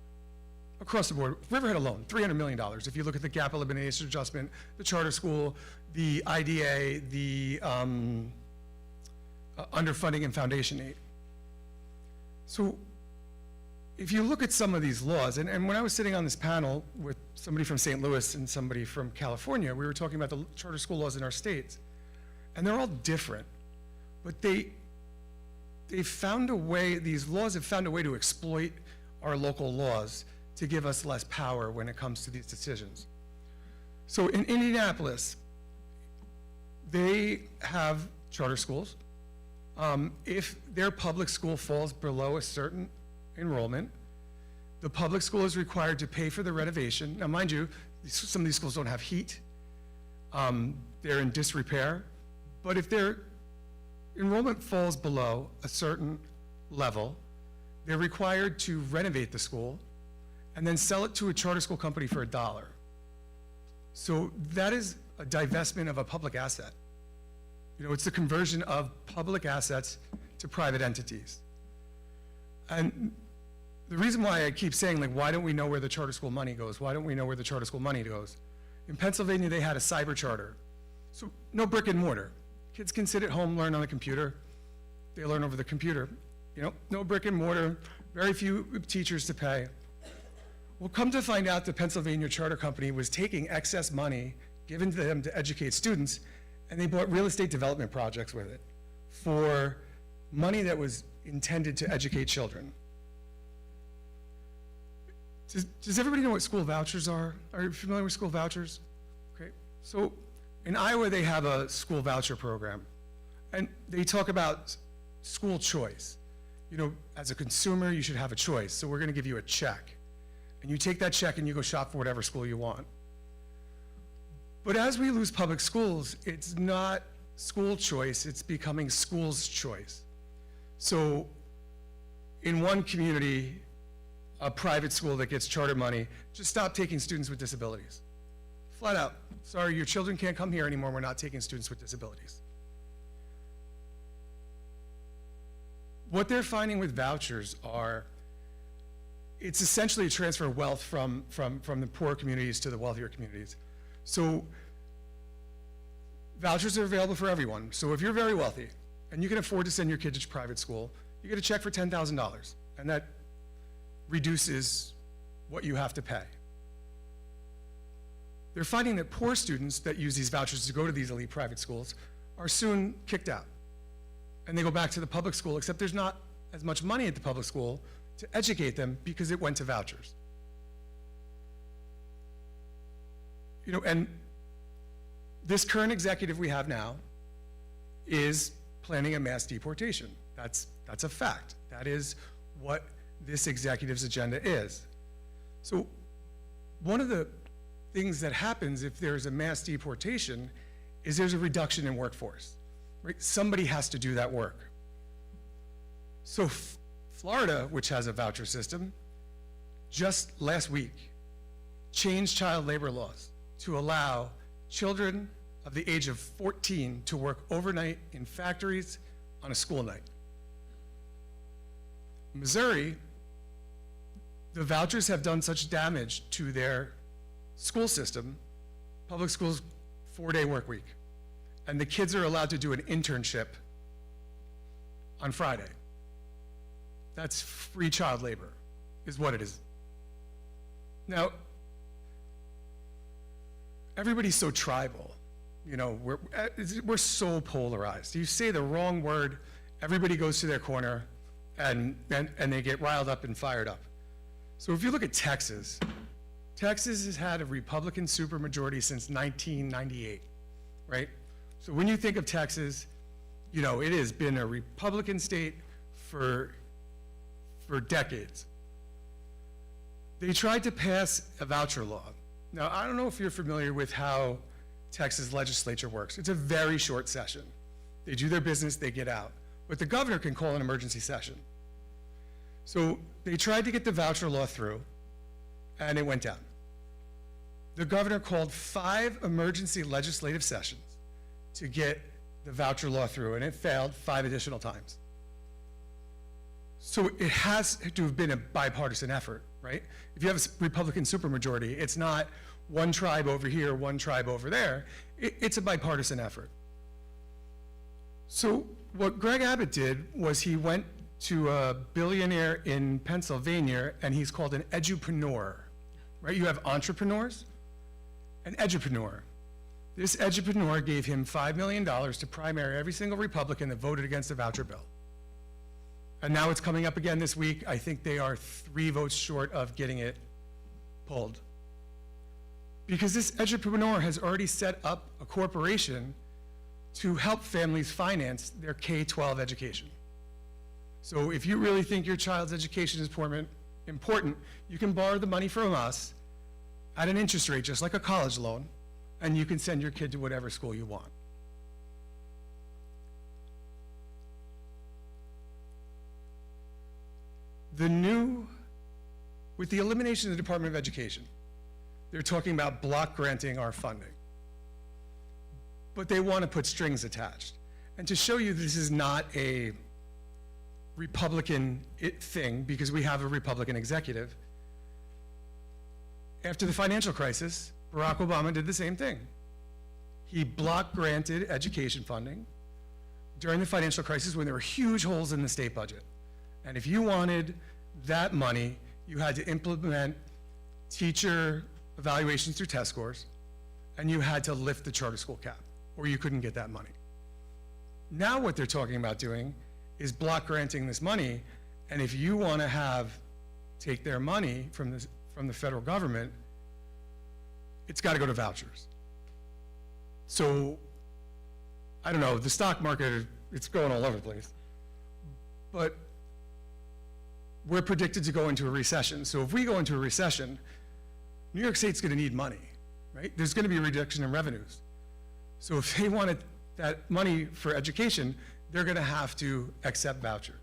across the board. Riverhead alone, $300 million. If you look at the gap elimination adjustment, the charter school, the IDA, the underfunding and foundation aid. So if you look at some of these laws, and when I was sitting on this panel with somebody from St. Louis and somebody from California, we were talking about the charter school laws in our states. And they're all different, but they've found a way, these laws have found a way to exploit our local laws to give us less power when it comes to these decisions. So in Indianapolis, they have charter schools. If their public school falls below a certain enrollment, the public school is required to pay for the renovation. Now, mind you, some of these schools don't have heat. They're in disrepair. But if their enrollment falls below a certain level, they're required to renovate the school and then sell it to a charter school company for $1. So that is a divestment of a public asset. You know, it's the conversion of public assets to private entities. And the reason why I keep saying, like, why don't we know where the charter school money goes? Why don't we know where the charter school money goes? In Pennsylvania, they had a cyber charter. So no brick and mortar. Kids can sit at home, learn on a computer. They learn over the computer. You know, no brick and mortar, very few teachers to pay. Well, come to find out, the Pennsylvania Charter Company was taking excess money given to them to educate students, and they bought real estate development projects with it for money that was intended to educate children. Does everybody know what school vouchers are? Are you familiar with school vouchers? Okay, so in Iowa, they have a school voucher program, and they talk about school choice. You know, as a consumer, you should have a choice. So we're going to give you a check, and you take that check and you go shop for whatever school you want. But as we lose public schools, it's not school choice, it's becoming school's choice. So in one community, a private school that gets charter money, just stop taking students with disabilities. Flat out, sorry, your children can't come here anymore, we're not taking students with disabilities. What they're finding with vouchers are, it's essentially a transfer of wealth from the poor communities to the wealthier communities. So vouchers are available for everyone. So if you're very wealthy and you can afford to send your kid to private school, you get a check for $10,000, and that reduces what you have to pay. they're finding that poor students that use these vouchers to go to these elite private schools are soon kicked out. And they go back to the public school, except there's not as much money at the public school to educate them because it went to vouchers. You know, and this current executive we have now is planning a mass deportation. That's a fact. That is what this executive's agenda is. So one of the things that happens if there's a mass deportation is there's a reduction in workforce, right? Somebody has to do that work. So Florida, which has a voucher system, just last week changed child labor laws to allow children of the age of 14 to work overnight in factories on a school night. Missouri, the vouchers have done such damage to their school system, public schools 4-day work week, and the kids are allowed to do an internship on Friday. That's free child labor, is what it is. Now, everybody's so tribal, you know, we're so polarized. You say the wrong word, everybody goes to their corner, and they get riled up and fired up. So if you look at Texas, Texas has had a Republican supermajority since 1998, right? So when you think of Texas, you know, it has been a Republican state for decades. They tried to pass a voucher law. Now, I don't know if you're familiar with how Texas legislature works. It's a very short session. They do their business, they get out. But the governor can call an emergency session. So they tried to get the voucher law through, and it went down. The governor called 5 emergency legislative sessions to get the voucher law through, and it failed 5 additional times. So it has to have been a bipartisan effort, right? If you have a Republican supermajority, it's not one tribe over here, one tribe over there. It's a bipartisan effort. So what Greg Abbott did was he went to a billionaire in Pennsylvania, and he's called an edupreneur, right? You have entrepreneurs, an edupreneur. This edupreneur gave him $5 million to primary every single Republican that voted against the voucher bill. And now it's coming up again this week. I think they are 3 votes short of getting it pulled. Because this edupreneur has already set up a corporation to help families finance their K-12 education. So if you really think your child's education is important, you can borrow the money from us at an interest rate, just like a college loan, and you can send your kid to whatever school you want. With the elimination of the Department of Education, they're talking about block granting our funding. But they want to put strings attached. And to show you this is not a Republican thing, because we have a Republican executive, after the financial crisis, Barack Obama did the same thing. He block granted education funding during the financial crisis when there were huge holes in the state budget. And if you wanted that money, you had to implement teacher evaluations through test scores, and you had to lift the charter school cap, or you couldn't get that money. Now what they're talking about doing is block granting this money, and if you want to take their money from the federal government, it's got to go to vouchers. So, I don't know, the stock market, it's going all over the place. But we're predicted to go into a recession. So if we go into a recession, New York State's going to need money, right? There's going to be a reduction in revenues. So if they wanted that money for education, they're going to have to accept vouchers.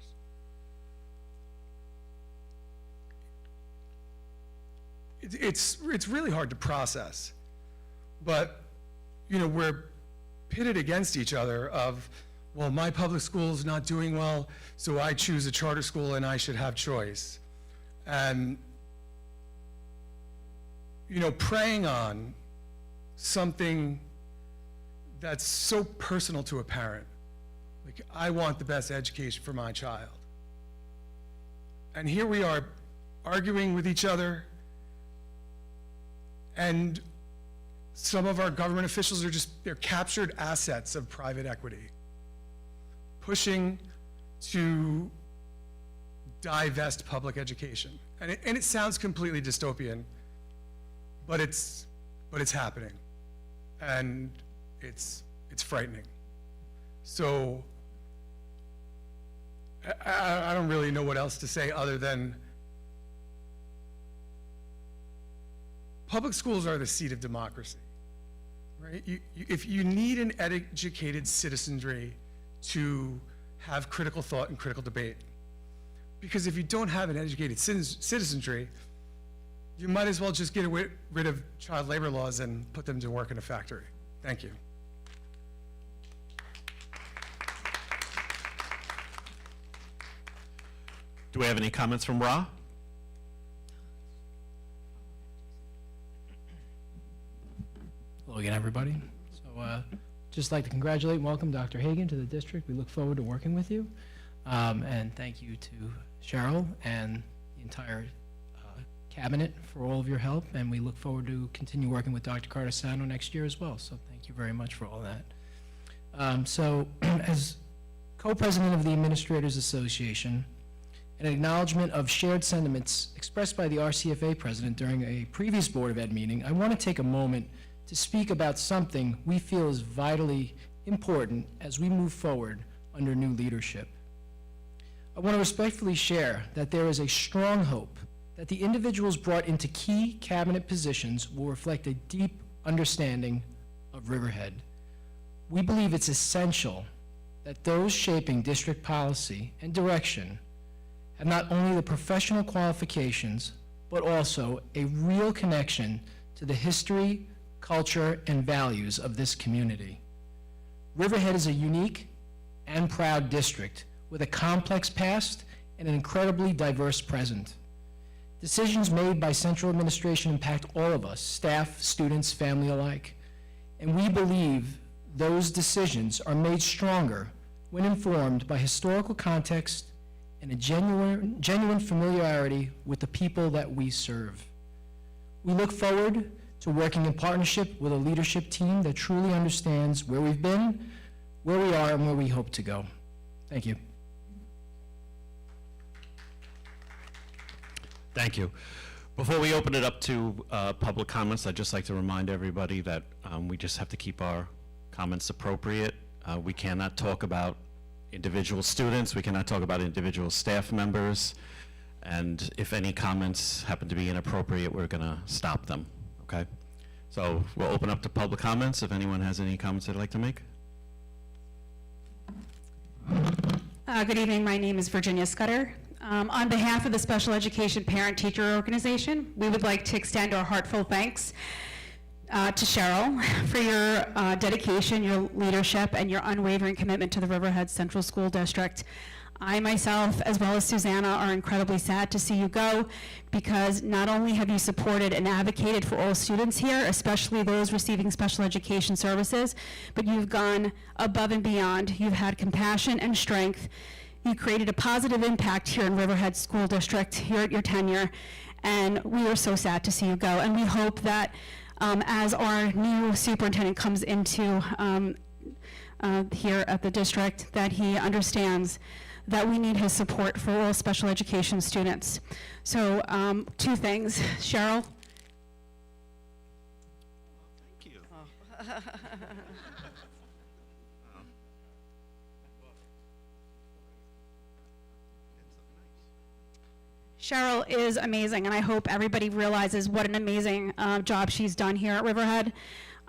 It's really hard to process, but you know, we're pitted against each other of, well, my public school is not doing well, so I choose a charter school and I should have choice. And, you know, preying on something that's so personal to a parent. Like, I want the best education for my child. And here we are arguing with each other, and some of our government officials they're captured assets of private equity, pushing to divest public education. And it sounds completely dystopian, but it's happening. And it's frightening. So I don't really know what else to say other than public schools are the seat of democracy, right? If you need an educated citizenry to have critical thought and critical debate, because if you don't have an educated citizenry, you might as well just get rid of child labor laws and put them to work in a factory. Thank you. Do we have any comments from Ra? Hello again, everybody. So just like to congratulate and welcome Dr. Hagan to the district. We look forward to working with you. And thank you to Cheryl and the entire cabinet for all of your help. And we look forward to continue working with Dr. Cardesano next year as well. So thank you very much for all that. So as co-president of the Administrators Association, an acknowledgement of shared sentiments expressed by the RCFA president during a previous Board of Ed meeting, I want to take a moment to speak about something we feel is vitally important as we move forward under new leadership. I want to respectfully share that there is a strong hope that the individuals brought into key cabinet positions will reflect a deep understanding of Riverhead. We believe it's essential that those shaping district policy and direction have not only the professional qualifications, but also a real connection to the history, culture, and values of this community. Riverhead is a unique and proud district with a complex past and an incredibly diverse present. Decisions made by central administration impact all of us, staff, students, family alike. And we believe those decisions are made stronger when informed by historical context and a genuine familiarity with the people that we serve. We look forward to working in partnership with a leadership team that truly understands where we've been, where we are, and where we hope to go. Thank you. Thank you. Before we open it up to public comments, I'd just like to remind everybody that we just have to keep our comments appropriate. We cannot talk about individual students, we cannot talk about individual staff members, and if any comments happen to be inappropriate, we're going to stop them, okay? So we'll open up to public comments if anyone has any comments they'd like to make. Good evening, my name is Virginia Scudder. On behalf of the Special Education Parent-Teacher Organization, we would like to extend our heartfelt thanks to Cheryl for your dedication, your leadership, and your unwavering commitment to the Riverhead Central School District. I myself, as well as Susanna, are incredibly sad to see you go, because not only have you supported and advocated for all students here, especially those receiving special education services, but you've gone above and beyond. You've had compassion and strength. You created a positive impact here in Riverhead School District here at your tenure, and we are so sad to see you go. And we hope that as our new superintendent comes into here at the district, that he understands that we need his support for all special education students. So two things. Cheryl? Thank you. Cheryl is amazing, and I hope everybody realizes what an amazing job she's done here at Riverhead.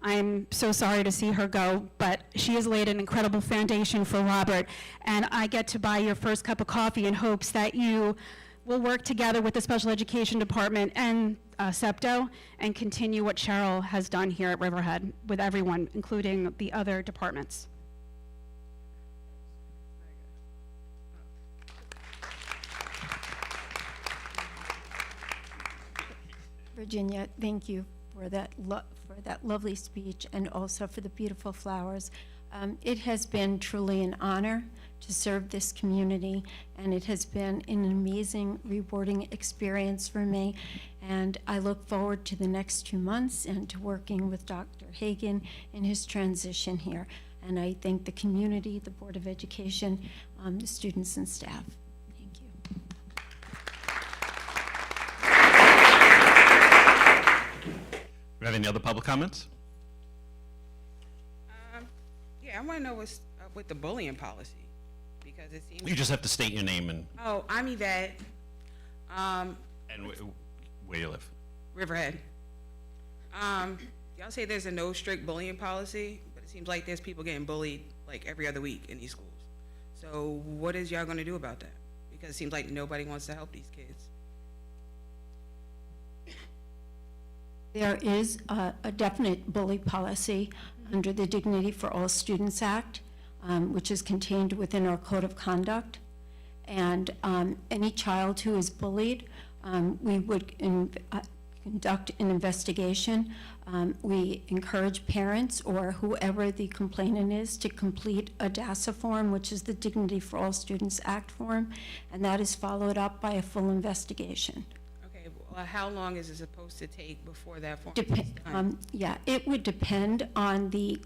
I'm so sorry to see her go, but she has laid an incredible foundation for Robert, and I get to buy your first cup of coffee in hopes that you will work together with the Special Education Department and SEPTO and continue what Cheryl has done here at Riverhead with everyone, including the other departments. Virginia, thank you for that lovely speech, and also for the beautiful flowers. It has been truly an honor to serve this community, and it has been an amazing, rewarding experience for me. And I look forward to the next 2 months and to working with Dr. Hagan in his transition here. And I thank the community, the Board of Education, the students and staff. Thank you. Do we have any other public comments? Yeah, I want to know what's up with the bullying policy, because it seems. You just have to state your name and Oh, I'm Yvette. where you live. Riverhead. Y'all say there's a no strict bullying policy, but it seems like there's people getting bullied like every other week in these schools. So what is y'all gonna do about that? Because it seems like nobody wants to help these kids. There is a definite bully policy under the Dignity for All Students Act, which is contained within our Code of Conduct. And any child who is bullied, we would conduct an investigation. We encourage parents or whoever the complainant is to complete a DASA form, which is the Dignity for All Students Act form, and that is followed up by a full investigation. Okay, well, how long is it supposed to take before that form is done? Yeah, it would depend on the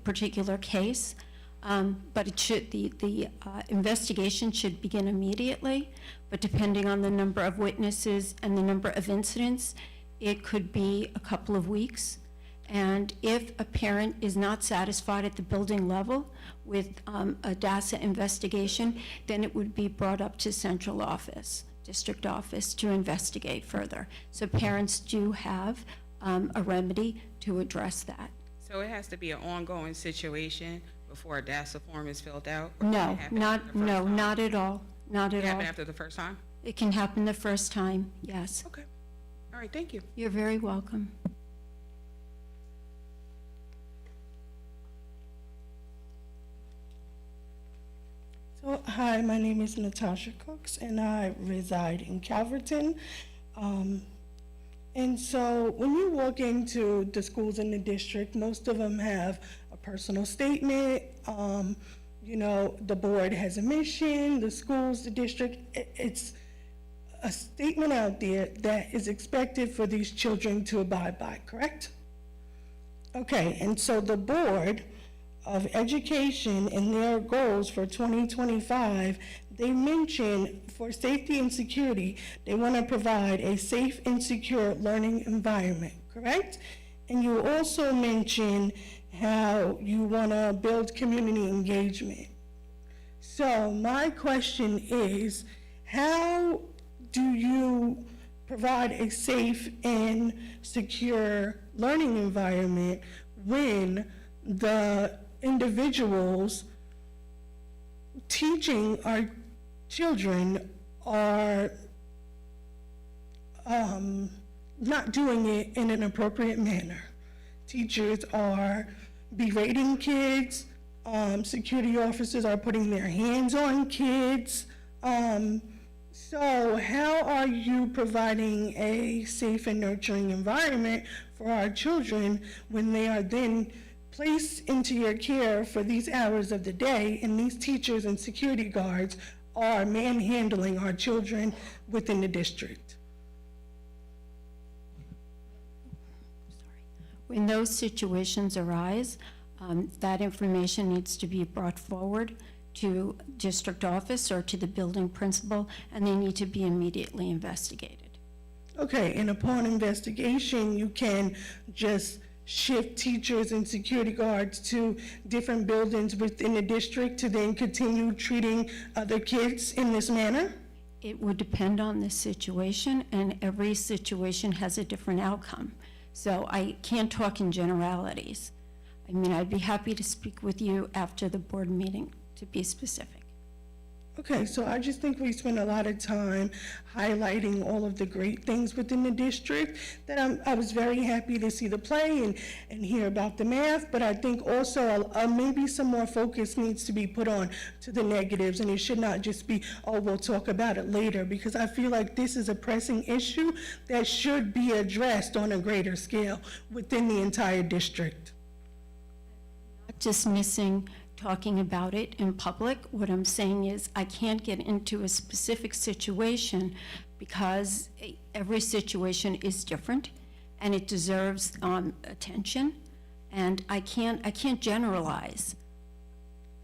particular case, but it should, the investigation should begin immediately, but depending on the number of witnesses and the number of incidents, it could be a couple of weeks. And if a parent is not satisfied at the building level with a DASA investigation, then it would be brought up to central office, district office, to investigate further. So parents do have a remedy to address that. So it has to be an ongoing situation before a DASA form is filled out? Or can No, it happen not, after the first no, time? not at all, not It at all. happen after the first time? It can happen the first time, yes. Okay. All right, thank you. You're very welcome. So, hi, my name is Natasha Cooks, and I reside in Calverton. And so, when you walk into the schools in the district, most of them have a personal statement. You know, the board has a mission, the schools, the district. It's a statement out there that is expected for these children to abide by, correct? Okay, and so the Board of Education and their goals for 2025, they mention for safety and security, they want to provide a safe and secure learning environment, correct? And you also mention how you want to build community engagement. So my question is, how do you provide a safe and secure learning environment when the individuals teaching our children are not doing it in an appropriate manner? Teachers are berating kids, security officers are putting their hands on kids. So how are you providing a safe and nurturing environment for our children when they are then placed into your care for these hours of the day, and these teachers and security guards are manhandling our children within the district? When those situations arise, that information needs to be brought forward to district office or to the building principal, and they need to be immediately investigated. Okay, and upon investigation, you can just shift teachers and security guards to different buildings within the district to then continue treating other kids in this manner? It would depend on the situation, and every situation has a different outcome. So I can't talk in generalities. I mean, I'd be happy to speak with you after the board meeting to be specific. Okay, so I just think we spend a lot of time highlighting all of the great things within the district, that I was very happy to see the play and hear about the math, but I think also maybe some more focus needs to be put on to the negatives, and it should not just be, oh, we'll talk about it later, because I feel like this is a pressing issue that should be addressed on a greater scale within the entire district. dismissing talking about it in public. What I'm saying is I can't get into a specific situation because every situation is different and it deserves attention, and I can't generalize.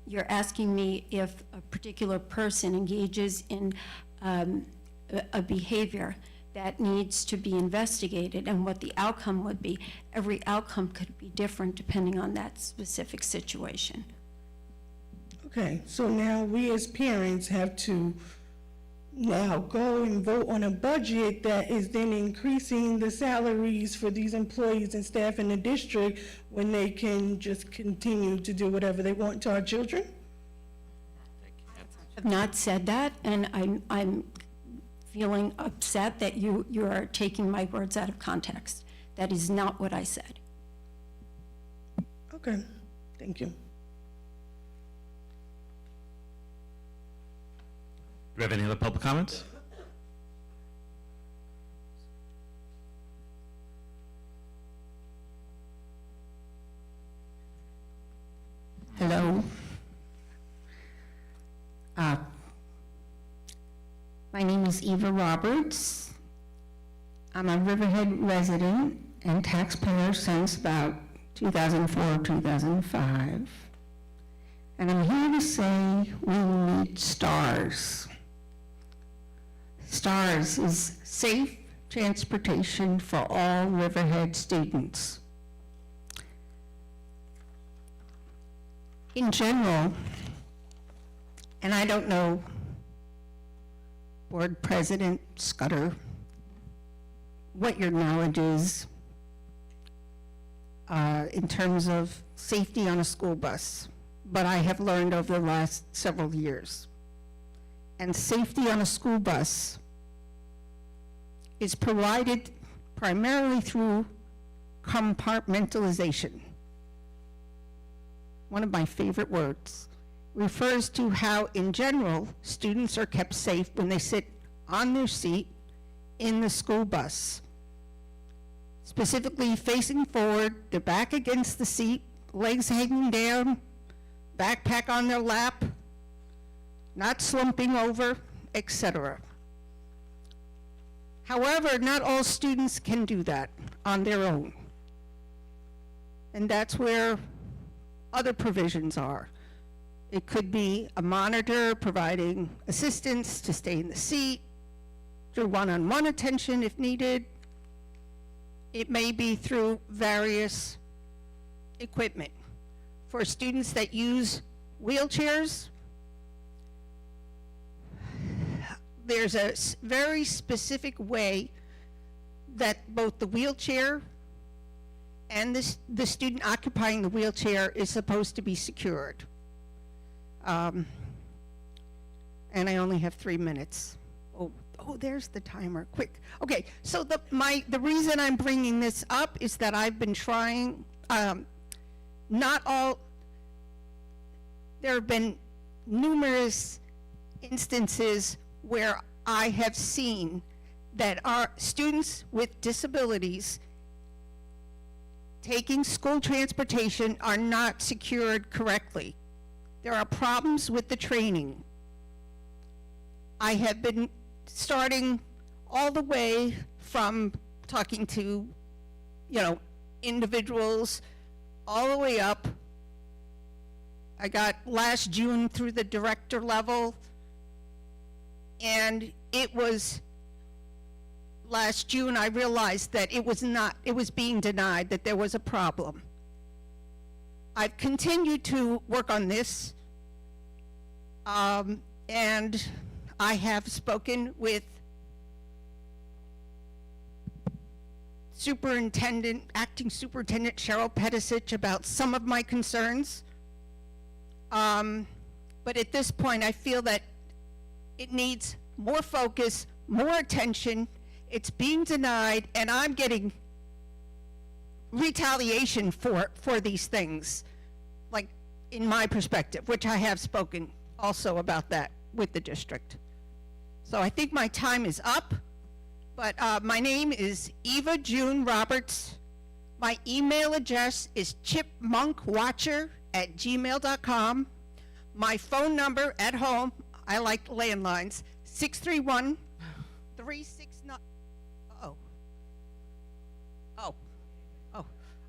You're asking me if a particular person engages in a behavior that needs to be investigated and what the outcome would be. Every outcome could be different depending on that specific situation. Okay, so now we as parents have to now go and vote on a budget that is then increasing the salaries for these employees and staff in the district when they can just continue to do whatever they want to our children? I've not said that, and I'm feeling upset that you are taking my words out of context. That is not what I said. Okay, thank you. Do we have any other public comments? Hello. My name is Eva Roberts. I'm a Riverhead resident and taxpayer since about 2004, 2005. And I'm here to say we need STARS. STARS is safe transportation for all Riverhead students. In general, and I don't know, Board President Scudder, what your knowledge is in terms of safety on a school bus, but I have learned over the last several years. And safety on a school bus is provided primarily through compartmentalization. One of my favorite words refers to how, in general, students are kept safe when they sit on their seat in the school bus. Specifically facing forward, their back against the seat, legs hanging down, backpack on their lap, not slumping over, etc. However, not all students can do that on their own. And that's where other provisions are. It could be a monitor providing assistance to stay in the seat, through one-on-one attention if needed. It may be through various equipment. For students that use wheelchairs, there's a very specific way that both the wheelchair and the student occupying the wheelchair is supposed to be secured. And I only have 3 minutes. Oh, there's the timer, quick. Okay, so the reason I'm bringing this up is that I've been trying, there have been numerous instances where I have seen that our students with disabilities taking school transportation are not secured correctly. There are problems with the training. I have been starting all the way from talking to, individuals all the way up. I got last June through the director level, and it was last June I realized that it was being denied, that there was a problem. I've continued to work on this, and I have spoken with Acting Superintendent Cheryl Pedicic about some of my concerns. But at this point, I feel that it needs more focus, more attention. It's being denied, and I'm getting retaliation for these things, like in my perspective, which I have spoken also about that with the district. So I think my time is up, but my name is Eva June Roberts. My email address is chipmunkwatcher riverhead@gmail.com. My phone number at home, I like landlines, 631-369.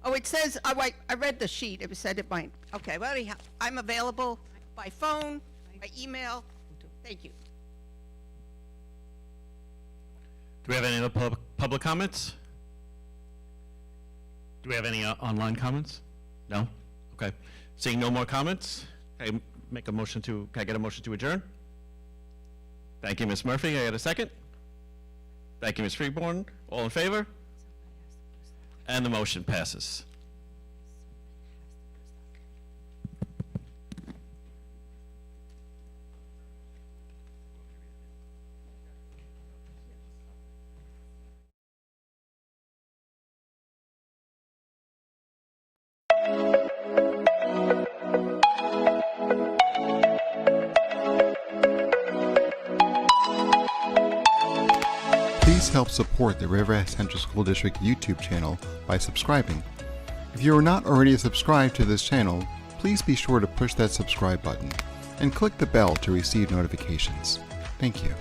Oh, it says, I read the sheet, it said it might. Okay, well, anyhow, I'm available by phone, by email. Thank you. Do we have any other public comments? Do we have any online comments? No? Okay. Seeing no more comments, can I get a motion to adjourn? Thank you, Ms. Murphy. I get a second? Thank you, Ms. Freeborn. All in favor? And the motion passes. Please help support the Riverhead Central School District YouTube channel by subscribing. If you are not already subscribed to this channel, please be sure to push that subscribe button and click the bell to receive notifications. Thank you.